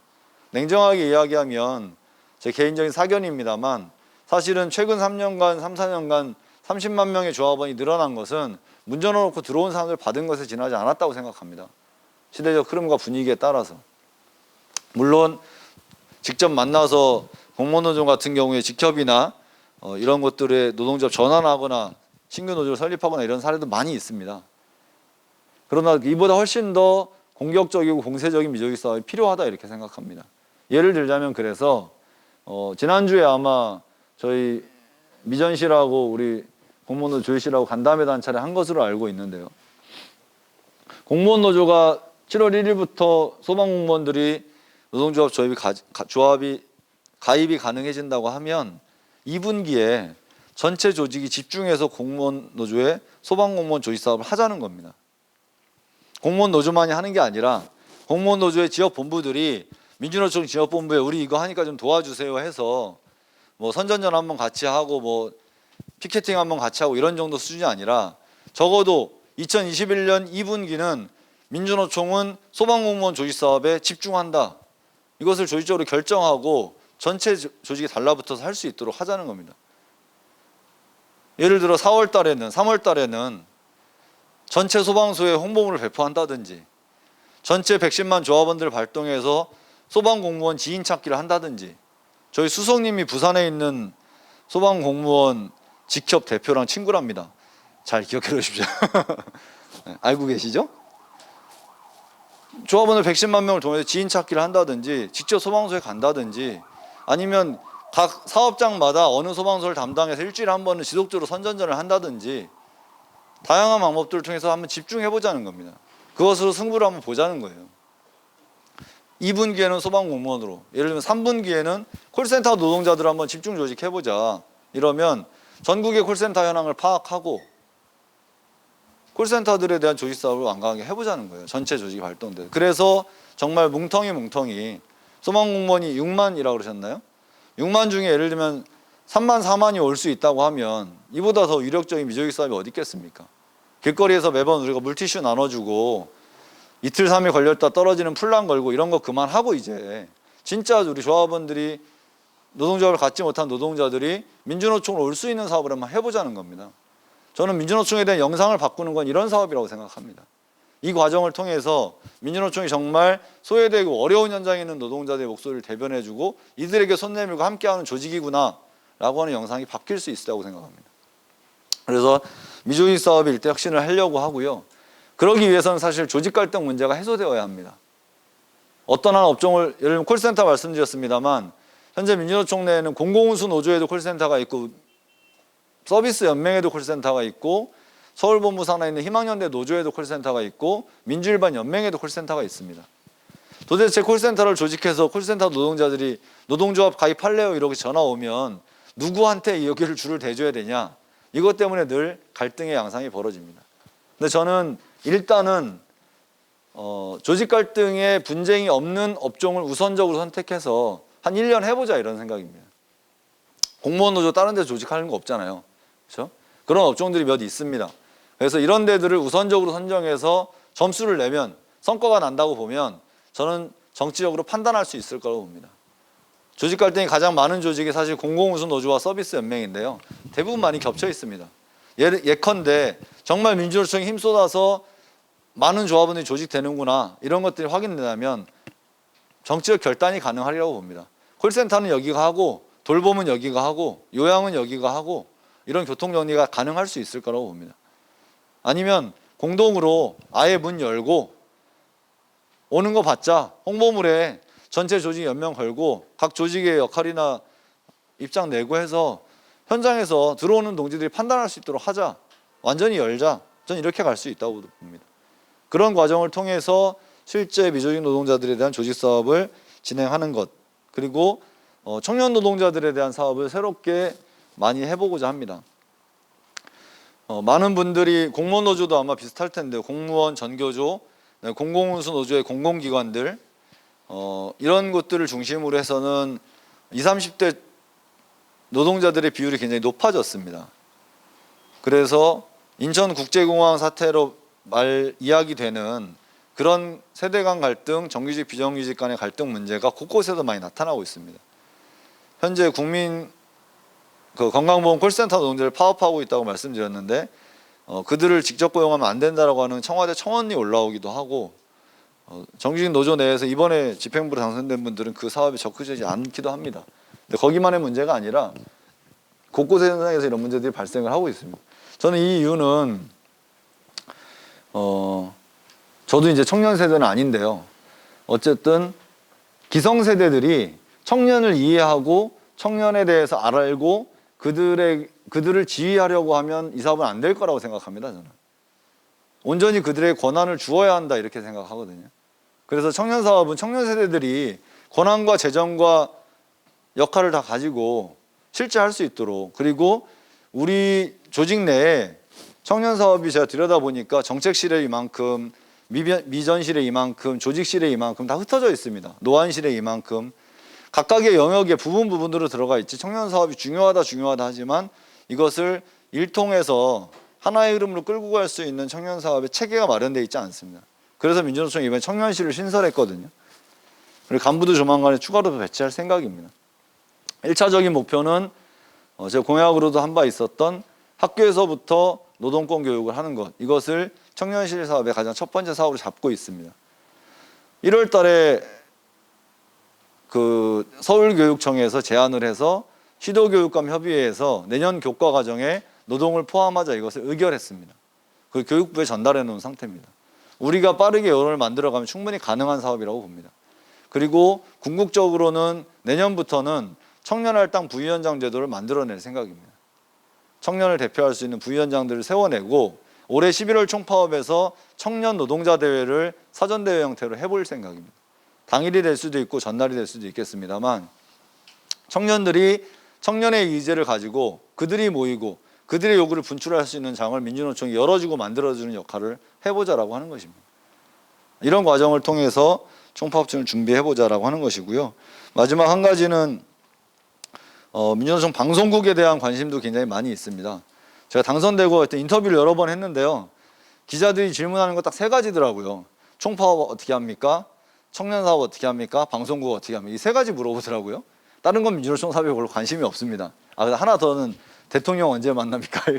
냉정하게 이야기하면 제 개인적인 사견입니다만 사실은 최근 3년간, 3, 4년간 30만 명의 조합원이 늘어난 것은 문 열어놓고 들어온 사람들 받은 것에 지나지 않았다고 생각합니다. 시대적 흐름과 분위기에 따라서. 물론 직접 만나서 공무원노조 같은 경우에 직협이나 이런 것들에 노동조합 전환하거나 신규 노조를 설립하거나 이런 사례도 많이 있습니다. 그러나 이보다 훨씬 더 공격적이고 공세적인 미조직 사업이 필요하다 이렇게 생각합니다. 예를 들자면 그래서 지난주에 아마 저희 미전실하고 우리 공무원노조 조희실하고 간담회 단체를 한 것으로 알고 있는데요. 공무원노조가 7월 1일부터 소방공무원들이 노동조합 가입이 가능해진다고 하면 2분기에 전체 조직이 집중해서 공무원노조의 소방공무원 조직 사업을 하자는 겁니다. 공무원노조만이 하는 게 아니라 공무원노조의 지역본부들이 민주노총 지역본부에 우리 이거 하니까 좀 도와주세요 해서 뭐 선전전 한번 같이 하고 뭐 피켓팅 한번 같이 하고 이런 정도 수준이 아니라 적어도 2021년 2분기는 민주노총은 소방공무원 조직사업에 집중한다. 이것을 조직적으로 결정하고 전체 조직이 달라붙어서 할 수 있도록 하자는 겁니다. 예를 들어 4월 달에는 3월 달에는 전체 소방서에 홍보물을 배포한다든지 전체 110만 조합원들 발동해서 소방공무원 지인 찾기를 한다든지 저희 수석님이 부산에 있는 소방공무원 직협 대표랑 친구랍니다. 잘 기억해 두십시오. 알고 계시죠? 조합원을 110만 명을 통해서 지인 찾기를 한다든지 직접 소방서에 간다든지 아니면 각 사업장마다 어느 소방서를 담당해서 일주일에 한 번은 지속적으로 선전전을 한다든지 다양한 방법들을 통해서 한번 집중해보자는 겁니다. 그것으로 승부를 한번 보자는 거예요. 2분기에는 소방공무원으로, 예를 들면 3분기에는 콜센터 노동자들을 한번 집중 조직해보자. 이러면 전국의 콜센터 현황을 파악하고 콜센터들에 대한 조직 사업을 완강하게 해보자는 거예요. 전체 조직이 발동돼서. 그래서 정말 뭉텅이 소방공무원이 6만이라고 그러셨나요? 6만 중에 예를 들면 3만 4만이 올 수 있다고 하면 이보다 더 위력적인 미조직 사업이 어디 있겠습니까? 길거리에서 매번 우리가 물티슈 나눠주고 이틀 3일 걸렸다 떨어지는 풀란 걸고 이런 거 그만하고 이제 진짜 우리 조합원들이 노동조합을 갖지 못한 노동자들이 민주노총으로 올 수 있는 사업을 한번 해보자는 겁니다. 저는 민주노총에 대한 영상을 바꾸는 건 이런 사업이라고 생각합니다. 이 과정을 통해서 민주노총이 정말 소외되고 어려운 현장에 있는 노동자들의 목소리를 대변해주고 이들에게 손 내밀고 함께하는 조직이구나 라고 하는 영상이 바뀔 수 있다고 생각합니다. 그래서 미조직 사업의 일대 혁신을 하려고 하고요. 그러기 위해서는 사실 조직 갈등 문제가 해소되어야 합니다. 어떤 한 업종을, 예를 들면 콜센터 말씀드렸습니다만 현재 민주노총 내에는 공공운수 노조에도 콜센터가 있고 서비스 연맹에도 콜센터가 있고 서울본부 산하에 있는 희망연대 노조에도 콜센터가 있고 민주일반 연맹에도 콜센터가 있습니다. 도대체 콜센터를 조직해서 콜센터 노동자들이 노동조합 가입할래요 이렇게 전화 오면 누구한테 여기를 줄을 대줘야 되냐, 이것 때문에 늘 갈등의 양상이 벌어집니다. 근데 저는 일단은 조직 갈등에 분쟁이 없는 업종을 우선적으로 선택해서 한 1년 해보자 이런 생각입니다. 공무원 노조 다른 데서 조직하는 거 없잖아요. 그렇죠? 그런 업종들이 몇 있습니다. 그래서 이런 데들을 우선적으로 선정해서 점수를 내면 성과가 난다고 보면 저는 정치적으로 판단할 수 있을 거라고 봅니다. 조직 갈등이 가장 많은 조직이 사실 공공운수 노조와 서비스 연맹인데요. 대부분 많이 겹쳐 있습니다. 예컨대 정말 민주노총이 힘쏟아서 많은 조합원들이 조직되는구나 이런 것들이 확인된다면 정치적 결단이 가능하리라고 봅니다. 콜센터는 여기가 하고 돌봄은 여기가 하고 요양은 여기가 하고 이런 교통정리가 가능할 수 있을 거라고 봅니다. 아니면 공동으로 아예 문 열고 오는 거 봤자 홍보물에 전체 조직 연명 걸고 각 조직의 역할이나 입장 내고 해서 현장에서 들어오는 동지들이 판단할 수 있도록 하자. 완전히 열자. 저는 이렇게 갈 수 있다고 봅니다. 그런 과정을 통해서 실제 미조직 노동자들에 대한 조직 사업을 진행하는 것, 그리고 청년 노동자들에 대한 사업을 새롭게 많이 해보고자 합니다. 많은 분들이 공무원 노조도 아마 비슷할 텐데 공무원, 전교조, 공공운수 노조의 공공기관들 이런 것들을 중심으로 해서는 20, 30대 노동자들의 비율이 굉장히 높아졌습니다. 그래서 인천국제공항 사태로 이야기되는 그런 세대 간 갈등, 정규직, 비정규직 간의 갈등 문제가 곳곳에서 많이 나타나고 있습니다. 현재 건강보험 콜센터 노동자를 파업하고 있다고 말씀드렸는데 그들을 직접 고용하면 안 된다라고 하는 청와대 청원이 올라오기도 하고 정규직 노조 내에서 이번에 집행부로 당선된 분들은 그 사업에 적극적이지 않기도 합니다. 근데 거기만의 문제가 아니라 곳곳의 현장에서 이런 문제들이 발생을 하고 있습니다. 저는 이 이유는 저도 이제 청년 세대는 아닌데요. 어쨌든 기성세대들이 청년을 이해하고 청년에 대해서 알고 그들을 지휘하려고 하면 이 사업은 안 될 거라고 생각합니다. 저는 온전히 그들의 권한을 주어야 한다 이렇게 생각하거든요. 그래서 청년 사업은 청년 세대들이 권한과 재정과 역할을 다 가지고 실제 할 수 있도록, 그리고 우리 조직 내에 청년 사업이 제가 들여다보니까 정책실에 이만큼, 미전실에 이만큼, 조직실에 이만큼 다 흩어져 있습니다. 노안실에 이만큼. 각각의 영역에 부분으로 들어가 있지 청년 사업이 중요하다 하지만 이것을 일통해서 하나의 흐름으로 끌고 갈 수 있는 청년 사업의 체계가 마련되어 있지 않습니다. 그래서 민주노총이 이번에 청년실을 신설했거든요. 그리고 간부도 조만간에 추가로 배치할 생각입니다. 1차적인 목표는 제가 공약으로도 한 바 있었던 학교에서부터 노동권 교육을 하는 것, 이것을 청년실 사업의 가장 첫 번째 사업으로 잡고 있습니다. 1월 달에 그 서울교육청에서 제안을 해서 시도교육감 협의회에서 내년 교과 과정에 노동을 포함하자 이것을 의결했습니다. 그 교육부에 전달해 놓은 상태입니다. 우리가 빠르게 여론을 만들어가면 충분히 가능한 사업이라고 봅니다. 그리고 궁극적으로는 내년부터는 청년할당 부위원장 제도를 만들어낼 생각입니다. 청년을 대표할 수 있는 부위원장들을 세워내고 올해 11월 총파업에서 청년 노동자 대회를 사전대회 형태로 해볼 생각입니다. 당일이 될 수도 있고 전날이 될 수도 있겠습니다만 청년들이 청년의 의제를 가지고 그들이 모이고 그들의 요구를 분출할 수 있는 장을 민주노총이 열어주고 만들어주는 역할을 해보자라고 하는 것입니다. 이런 과정을 통해서 총파업층을 준비해보자라고 하는 것이고요. 마지막 한 가지는 민주노총 방송국에 대한 관심도 굉장히 많이 있습니다. 제가 당선되고 인터뷰를 여러 번 했는데요. 기자들이 질문하는 거 딱 세 가지더라고요. 총파업 어떻게 합니까? 청년 사업 어떻게 합니까? 방송국 어떻게 합니까? 이 세 가지 물어보더라고요. 다른 건 민주노총 사업에 별로 관심이 없습니다. 하나 더는 대통령 언제 만납니까?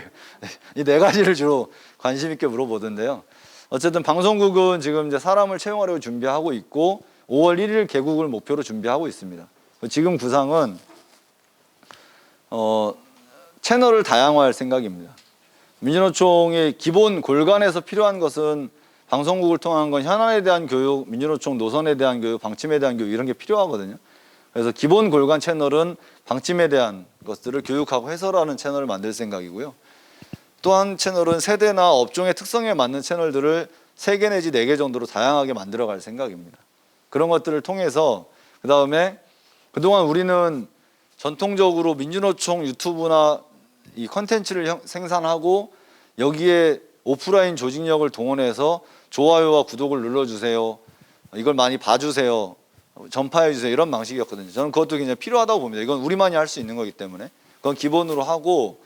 이 네 가지를 주로 관심 있게 물어보던데요. 어쨌든 방송국은 지금 이제 사람을 채용하려고 준비하고 있고 5월 1일 개국을 목표로 준비하고 있습니다. 지금 구상은 채널을 다양화할 생각입니다. 민주노총의 기본 골간에서 필요한 것은 방송국을 통한 건 현안에 대한 교육, 민주노총 노선에 대한 교육, 방침에 대한 교육 이런 게 필요하거든요. 그래서 기본 골간 채널은 방침에 대한 것들을 교육하고 해설하는 채널을 만들 생각이고요. 또 한 채널은 세대나 업종의 특성에 맞는 채널들을 3개 내지 4개 정도로 다양하게 만들어갈 생각입니다. 그런 것들을 통해서 그 다음에 그동안 우리는 전통적으로 민주노총 유튜브나 이 컨텐츠를 생산하고 여기에 오프라인 조직력을 동원해서 좋아요와 구독을 눌러주세요. 이걸 많이 봐주세요. 전파해주세요. 이런 방식이었거든요. 저는 그것도 굉장히 필요하다고 봅니다. 이건 우리만이 할 수 있는 거기 때문에 그건 기본으로 하고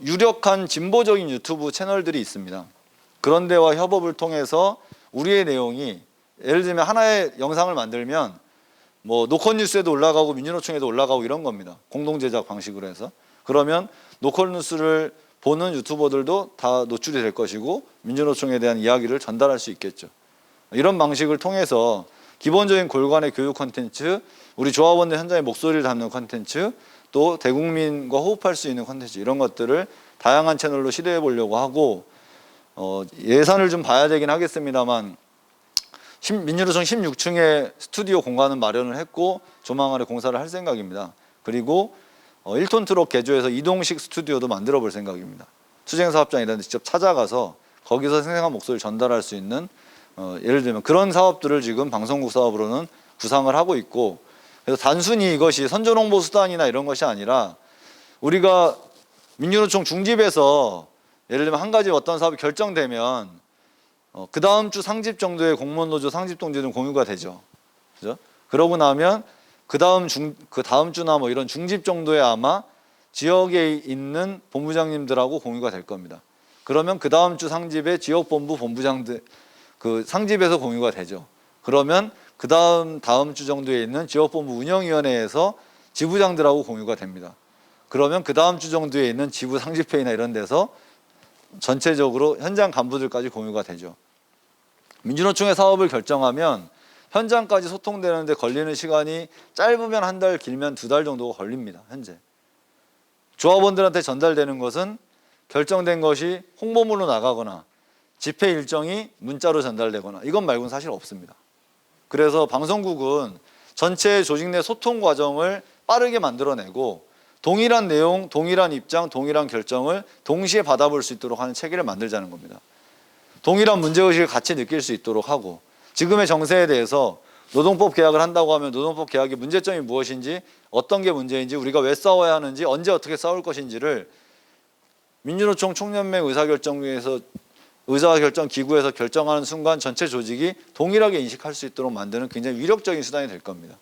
유력한 진보적인 유튜브 채널들이 있습니다. 그런 데와 협업을 통해서 우리의 내용이 예를 들면 하나의 영상을 만들면 뭐 노컷뉴스에도 올라가고 민주노총에도 올라가고 이런 겁니다. 공동제작 방식으로 해서. 그러면 노컷뉴스를 보는 유튜버들도 다 노출이 될 것이고 민주노총에 대한 이야기를 전달할 수 있겠죠. 이런 방식을 통해서 기본적인 골간의 교육 콘텐츠, 우리 조합원들 현장의 목소리를 담는 콘텐츠, 또 대국민과 호흡할 수 있는 콘텐츠 이런 것들을 다양한 채널로 시도해 보려고 하고 예산을 좀 봐야 되긴 하겠습니다만 민주노총 16층에 스튜디오 공간은 마련을 했고 조만간에 공사를 할 생각입니다. 그리고 1톤 트럭 개조해서 이동식 스튜디오도 만들어 볼 생각입니다. 투쟁사업장 이런 데 직접 찾아가서 거기서 생생한 목소리를 전달할 수 있는 예를 들면 그런 사업들을 지금 방송국 사업으로는 구상을 하고 있고 그래서 단순히 이것이 선전 홍보 수단이나 이런 것이 아니라 우리가 민주노총 중집에서 예를 들면 한 가지 어떤 사업이 결정되면 그 다음 주 상집 정도의 공무원 노조 상집 동지들은 공유가 되죠. 그죠? 그러고 나면 그 다음 주나 뭐 이런 중집 정도에 아마 지역에 있는 본부장님들하고 공유가 될 겁니다. 그러면 그 다음 주 상집의 지역본부 본부장들 그 상집에서 공유가 되죠. 그러면 그 다음 주 정도에 있는 지역본부 운영위원회에서 지부장들하고 공유가 됩니다. 그러면 그 다음 주 정도에 있는 지부 상집회의나 이런 데서 전체적으로 현장 간부들까지 공유가 되죠. 민주노총의 사업을 결정하면 현장까지 소통되는데 걸리는 시간이 짧으면 한 달, 길면 2달 정도가 걸립니다. 현재. 조합원들한테 전달되는 것은 결정된 것이 홍보물로 나가거나 집회 일정이 문자로 전달되거나 이것 말고는 사실 없습니다. 그래서 방송국은 전체 조직 내 소통 과정을 빠르게 만들어내고 동일한 내용, 동일한 입장, 동일한 결정을 동시에 받아볼 수 있도록 하는 체계를 만들자는 겁니다. 동일한 문제의식을 같이 느낄 수 있도록 하고 지금의 정세에 대해서 노동법 개혁을 한다고 하면 노동법 개혁의 문제점이 무엇인지 어떤 게 문제인지 우리가 왜 싸워야 하는지 언제 어떻게 싸울 것인지를 민주노총 총연맹 의사결정 기구에서 결정하는 순간 전체 조직이 동일하게 인식할 수 있도록 만드는 굉장히 위력적인 수단이 될 겁니다.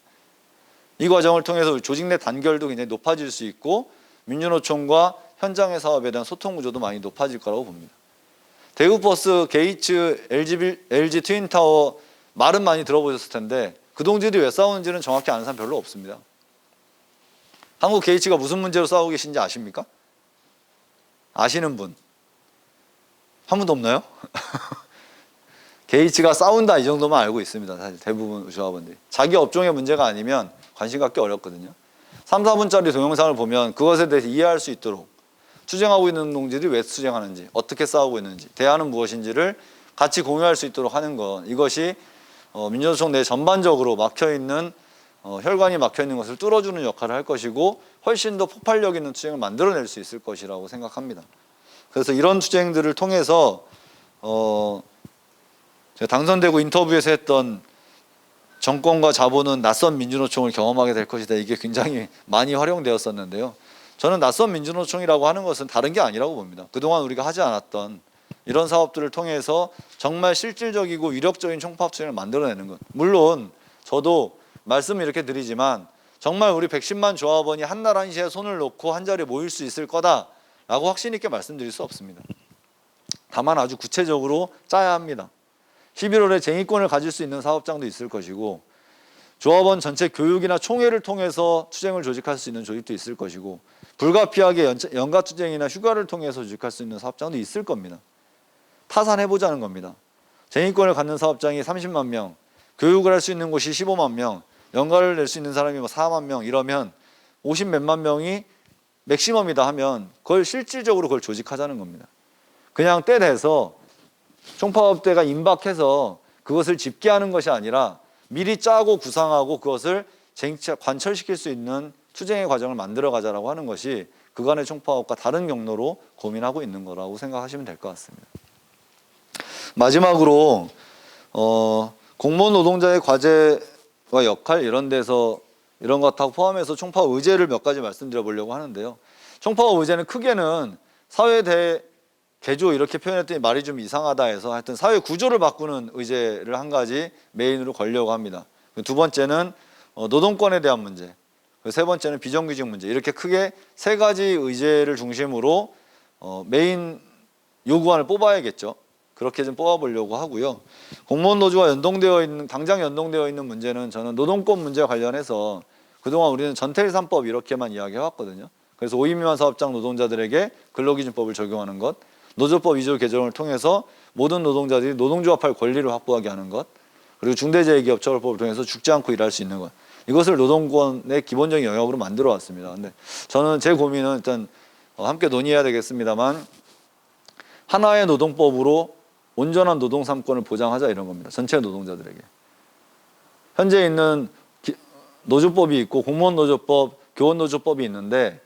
이 과정을 통해서 조직 내 단결도 굉장히 높아질 수 있고 민주노총과 현장의 사업에 대한 소통 구조도 많이 높아질 거라고 봅니다. 대우버스, 게이츠, LG 트윈타워 말은 많이 들어보셨을 텐데 그 동지들이 왜 싸우는지는 정확히 아는 사람 별로 없습니다. 한국 게이츠가 무슨 문제로 싸우고 계신지 아십니까? 아시는 분? 한 분도 없나요? 게이츠가 싸운다 이 정도만 알고 있습니다. 사실 대부분 조합원들이. 자기 업종의 문제가 아니면 관심 갖기 어렵거든요. 3, 4분짜리 동영상을 보면 그것에 대해서 이해할 수 있도록 투쟁하고 있는 동지들이 왜 투쟁하는지, 어떻게 싸우고 있는지, 대안은 무엇인지를 같이 공유할 수 있도록 하는 것, 이것이 민주노총 내 전반적으로 막혀있는 혈관이 막혀있는 것을 뚫어주는 역할을 할 것이고 훨씬 더 폭발력 있는 투쟁을 만들어낼 수 있을 것이라고 생각합니다. 그래서 이런 투쟁들을 통해서 제가 당선되고 인터뷰에서 했던 정권과 자본은 낯선 민주노총을 경험하게 될 것이다. 이게 굉장히 많이 활용되었었는데요. 저는 낯선 민주노총이라고 하는 것은 다른 게 아니라고 봅니다. 그동안 우리가 하지 않았던 이런 사업들을 통해서 정말 실질적이고 위력적인 총파업투쟁을 만들어내는 것. 물론 저도 말씀을 이렇게 드리지만 정말 우리 110만 조합원이 한날 한시에 손을 놓고 한자리에 모일 수 있을 거다라고 확신 있게 말씀드릴 수 없습니다. 다만 아주 구체적으로 짜야 합니다. 11월에 쟁의권을 가질 수 있는 사업장도 있을 것이고 조합원 전체 교육이나 총회를 통해서 투쟁을 조직할 수 있는 조직도 있을 것이고 불가피하게 연가투쟁이나 휴가를 통해서 조직할 수 있는 사업장도 있을 겁니다. 타산해보자는 겁니다. 쟁의권을 갖는 사업장이 30만 명, 교육을 할 수 있는 곳이 15만 명, 연가를 낼 수 있는 사람이 4만 명 이러면 50 몇만 명이 맥시멈이다 하면 그걸 실질적으로 그걸 조직하자는 겁니다. 그냥 때 돼서 총파업대가 임박해서 그것을 집계하는 것이 아니라 미리 짜고 구상하고 그것을 관철시킬 수 있는 투쟁의 과정을 만들어 가자라고 하는 것이 그간의 총파업과 다른 경로로 고민하고 있는 거라고 생각하시면 될 것 같습니다. 마지막으로 공무원 노동자의 과제와 역할 이런 데서 이런 것하고 포함해서 총파업 의제를 몇 가지 말씀드려 보려고 하는데요. 총파업 의제는 크게는 사회 개조 이렇게 표현했더니 말이 좀 이상하다 해서 하여튼 사회 구조를 바꾸는 의제를 한 가지 메인으로 걸려고 합니다. 두 번째는 노동권에 대한 문제, 세 번째는 비정규직 문제, 이렇게 크게 세 가지 의제를 중심으로 메인 요구안을 뽑아야겠죠. 그렇게 좀 뽑아보려고 하고요. 공무원 노조와 당장 연동되어 있는 문제는 저는 노동권 문제와 관련해서 그동안 우리는 전태일 3법 이렇게만 이야기해왔거든요. 그래서 5인 미만 사업장 노동자들에게 근로기준법을 적용하는 것, 노조법 2조 개정을 통해서 모든 노동자들이 노동조합할 권리를 확보하게 하는 것, 그리고 중대재해기업처벌법을 통해서 죽지 않고 일할 수 있는 것, 이것을 노동권의 기본적인 영역으로 만들어 왔습니다. 근데 저는 제 고민은 일단 함께 논의해야 되겠습니다만 하나의 노동법으로 온전한 노동 3권을 보장하자 이런 겁니다. 전체 노동자들에게. 현재 있는 노조법이 있고 공무원 노조법, 교원 노조법이 있는데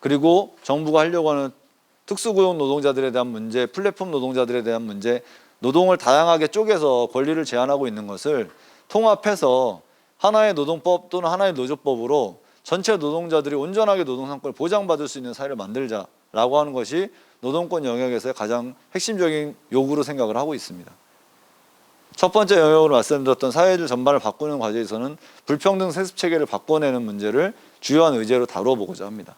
그리고 정부가 하려고 하는 특수고용 노동자들에 대한 문제, 플랫폼 노동자들에 대한 문제, 노동을 다양하게 쪼개서 권리를 제한하고 있는 것을 통합해서 하나의 노동법 또는 하나의 노조법으로 전체 노동자들이 온전하게 노동 3권을 보장받을 수 있는 사회를 만들자라고 하는 것이 노동권 영역에서의 가장 핵심적인 요구로 생각을 하고 있습니다. 첫 번째 영역으로 말씀드렸던 사회주 전반을 바꾸는 과제에서는 불평등 세습 체계를 바꿔내는 문제를 주요한 의제로 다뤄보고자 합니다.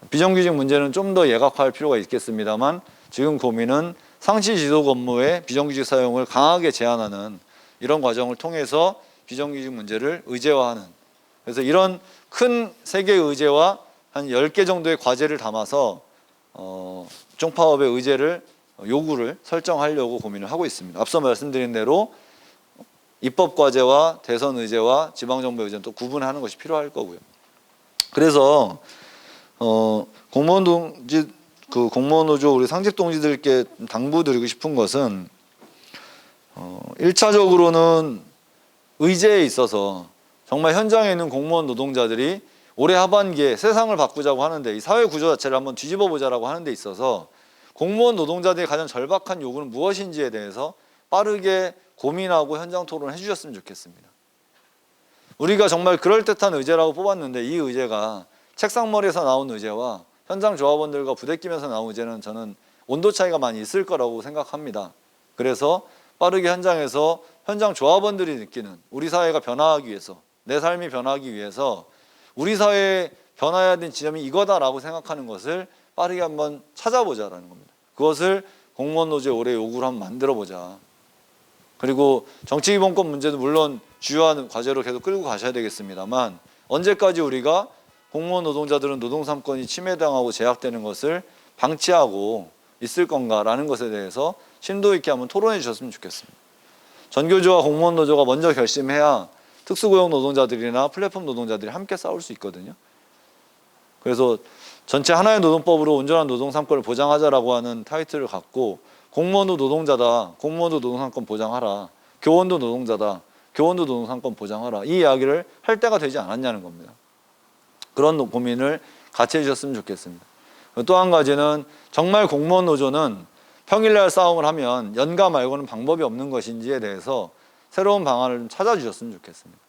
비정규직 문제는 좀 더 예각화할 필요가 있겠습니다만 지금 고민은 상시 지속 업무의 비정규직 사용을 강하게 제한하는 이런 과정을 통해서 비정규직 문제를 의제화하는, 그래서 이런 큰 세 개의 의제와 한 10개 정도의 과제를 담아서 총파업의 의제를 요구를 설정하려고 고민을 하고 있습니다. 앞서 말씀드린 대로 입법 과제와 대선 의제와 지방정부 의제는 또 구분하는 것이 필요할 거고요. 그래서 공무원 노조 우리 상직 동지들께 당부드리고 싶은 것은 1차적으로는 의제에 있어서 정말 현장에 있는 공무원 노동자들이 올해 하반기에 세상을 바꾸자고 하는데 이 사회 구조 자체를 한번 뒤집어 보자라고 하는 데 있어서 공무원 노동자들이 가장 절박한 요구는 무엇인지에 대해서 빠르게 고민하고 현장 토론을 해주셨으면 좋겠습니다. 우리가 정말 그럴듯한 의제라고 뽑았는데 이 의제가 책상머리에서 나온 의제와 현장 조합원들과 부대끼면서 나온 의제는 저는 온도 차이가 많이 있을 거라고 생각합니다. 그래서 빠르게 현장에서 현장 조합원들이 느끼는 우리 사회가 변화하기 위해서 내 삶이 변하기 위해서 우리 사회에 변화해야 되는 지점이 이거다라고 생각하는 것을 빠르게 한번 찾아보자라는 겁니다. 그것을 공무원 노조에 올해 요구를 한번 만들어보자. 그리고 정치기본권 문제도 물론 주요한 과제로 계속 끌고 가셔야 되겠습니다만, 언제까지 우리가 공무원 노동자들은 노동3권이 침해당하고 제약되는 것을 방치하고 있을 건가라는 것에 대해서 심도 있게 한번 토론해 주셨으면 좋겠습니다. 전교조와 공무원 노조가 먼저 결심해야 특수고용 노동자들이나 플랫폼 노동자들이 함께 싸울 수 있거든요. 그래서 전체 하나의 노동법으로 온전한 노동 3권을 보장하자라고 하는 타이틀을 갖고, 공무원도 노동자다, 공무원도 노동 3권 보장하라, 교원도 노동자다, 교원도 노동 3권 보장하라, 이 이야기를 할 때가 되지 않았냐는 겁니다. 그런 고민을 같이 해주셨으면 좋겠습니다. 또 한 가지는 정말 공무원 노조는 평일날 싸움을 하면 연가 말고는 방법이 없는 것인지에 대해서 새로운 방안을 좀 찾아주셨으면 좋겠습니다.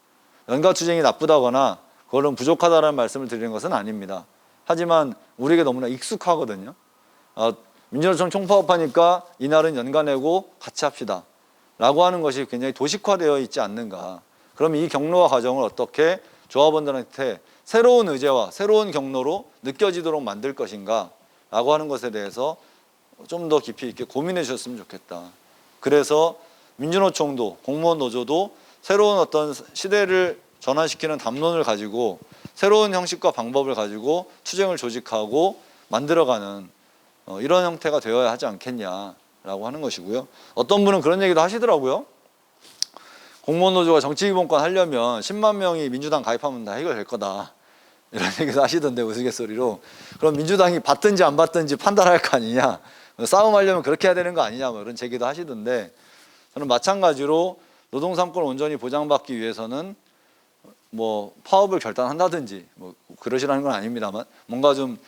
연가 투쟁이 나쁘다거나 그걸로 부족하다는 말씀을 드리는 것은 아닙니다. 하지만 우리에게 너무나 익숙하거든요. 민주노총 총파업하니까 이날은 연가 내고 같이 합시다 라고 하는 것이 굉장히 도식화되어 있지 않는가. 그럼 이 경로와 과정을 어떻게 조합원들한테 새로운 의제와 새로운 경로로 느껴지도록 만들 것인가 라고 하는 것에 대해서 좀 더 깊이 있게 고민해 주셨으면 좋겠다. 그래서 민주노총도 공무원 노조도 새로운 어떤 시대를 전환시키는 담론을 가지고 새로운 형식과 방법을 가지고 투쟁을 조직하고 만들어가는 이런 형태가 되어야 하지 않겠냐라고 하는 것이고요. 어떤 분은 그런 얘기도 하시더라고요. 공무원 노조가 정치기본권 하려면 10만 명이 민주당 가입하면 다 해결될 거다, 이런 얘기도 하시던데 우스갯소리로. 그럼 민주당이 받든지 안 받든지 판단할 거 아니냐, 싸움하려면 그렇게 해야 되는 거 아니냐, 뭐 이런 제기도 하시던데, 저는 마찬가지로 노동 3권 온전히 보장받기 위해서는 뭐 파업을 결단한다든지 뭐 그러시라는 건 아닙니다만, 뭔가 좀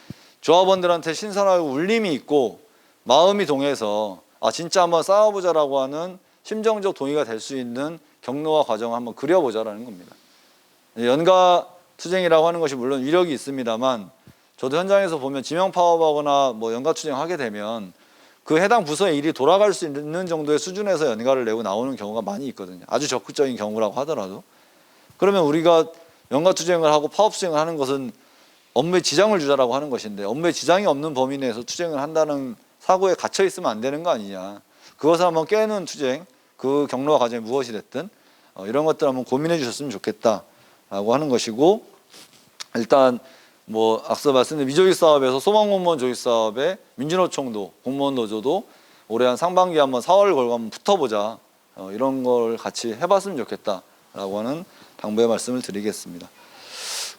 조합원들한테 신선하고 울림이 있고 마음이 동해서 진짜 한번 싸워보자라고 하는 심정적 동의가 될 수 있는 경로와 과정을 한번 그려보자라는 겁니다. 연가 투쟁이라고 하는 것이 물론 위력이 있습니다만, 저도 현장에서 보면 지명 파업하거나 뭐 연가 투쟁하게 되면 그 해당 부서의 일이 돌아갈 수 있는 정도의 수준에서 연가를 내고 나오는 경우가 많이 있거든요. 아주 적극적인 경우라고 하더라도. 그러면 우리가 연가 투쟁을 하고 파업 투쟁을 하는 것은 업무에 지장을 주자라고 하는 것인데, 업무에 지장이 없는 범위 내에서 투쟁을 한다는 사고에 갇혀 있으면 안 되는 거 아니냐. 그것을 한번 깨는 투쟁, 그 경로와 과정이 무엇이 됐든 이런 것들 한번 고민해 주셨으면 좋겠다라고 하는 것이고, 일단 뭐 앞서 말씀드린 미조직 사업에서 소망공무원 조직 사업에 민주노총도 공무원 노조도 올해 한 상반기에 한번 4월 걸고 한번 붙어보자, 이런 걸 같이 해봤으면 좋겠다라고 하는 당부의 말씀을 드리겠습니다.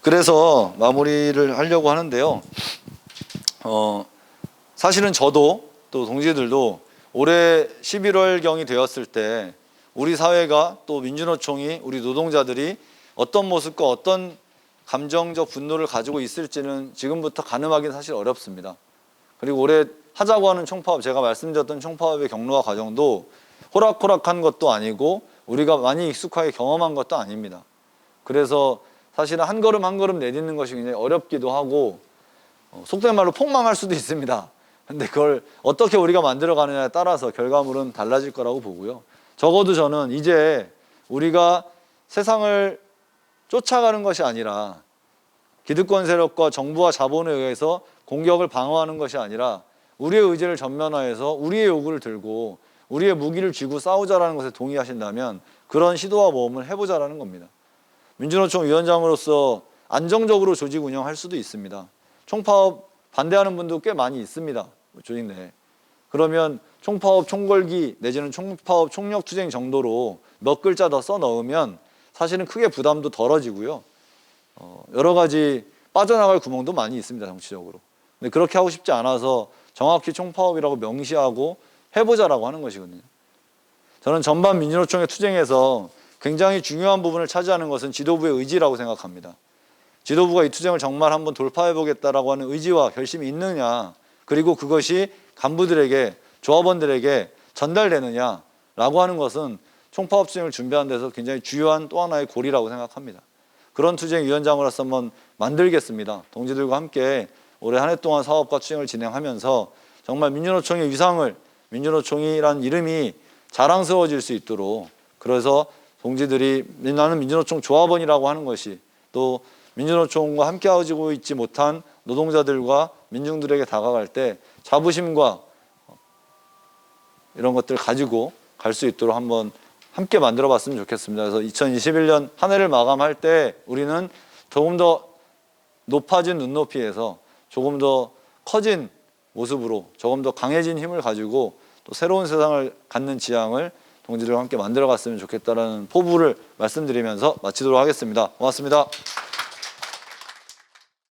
그래서 마무리를 하려고 하는데요. 사실은 저도 또 동지들도 올해 11월경이 되었을 때 우리 사회가 또 민주노총이 우리 노동자들이 어떤 모습과 어떤 감정적 분노를 가지고 있을지는 지금부터 가늠하기는 사실 어렵습니다. 그리고 올해 하자고 하는 총파업, 제가 말씀드렸던 총파업의 경로와 과정도 호락호락한 것도 아니고 우리가 많이 익숙하게 경험한 것도 아닙니다. 그래서 사실은 한 걸음 한 걸음 내딛는 것이 굉장히 어렵기도 하고 속된 말로 폭망할 수도 있습니다. 근데 그걸 어떻게 우리가 만들어가느냐에 따라서 결과물은 달라질 거라고 보고요. 적어도 저는 이제 우리가 세상을 쫓아가는 것이 아니라, 기득권 세력과 정부와 자본에 의해서 공격을 방어하는 것이 아니라 우리의 의지를 전면화해서 우리의 요구를 들고 우리의 무기를 쥐고 싸우자라는 것에 동의하신다면 그런 시도와 모험을 해보자라는 겁니다. 민주노총 위원장으로서 안정적으로 조직 운영할 수도 있습니다. 총파업 반대하는 분도 꽤 많이 있습니다, 조직 내에. 그러면 총파업 총궐기 내지는 총파업 총력투쟁 정도로 몇 글자 더 써 넣으면 사실은 크게 부담도 덜어지고요. 여러 가지 빠져나갈 구멍도 많이 있습니다, 정치적으로. 근데 그렇게 하고 싶지 않아서 정확히 총파업이라고 명시하고 해보자라고 하는 것이거든요. 저는 전반 민주노총의 투쟁에서 굉장히 중요한 부분을 차지하는 것은 지도부의 의지라고 생각합니다. 지도부가 이 투쟁을 정말 한번 돌파해보겠다라고 하는 의지와 결심이 있느냐, 그리고 그것이 간부들에게, 조합원들에게 전달되느냐라고 하는 것은 총파업 투쟁을 준비하는 데서 굉장히 주요한 또 하나의 고리라고 생각합니다. 그런 투쟁 위원장으로서 한번 만들겠습니다. 동지들과 함께 올해 한 해 동안 사업과 투쟁을 진행하면서 정말 민주노총의 위상을, 민주노총이란 이름이 자랑스러워질 수 있도록, 그래서 동지들이 나는 민주노총 조합원이라고 하는 것이 또 민주노총과 함께하고 있지 못한 노동자들과 민중들에게 다가갈 때 자부심과 이런 것들을 가지고 갈 수 있도록 한번 함께 만들어 봤으면 좋겠습니다. 그래서 2021년 한 해를 마감할 때 우리는 조금 더 높아진 눈높이에서 조금 더 커진 모습으로 조금 더 강해진 힘을 가지고 또 새로운 세상을 갖는 지향을 동지들과 함께 만들어 갔으면 좋겠다는 포부를 말씀드리면서 마치도록 하겠습니다. 고맙습니다.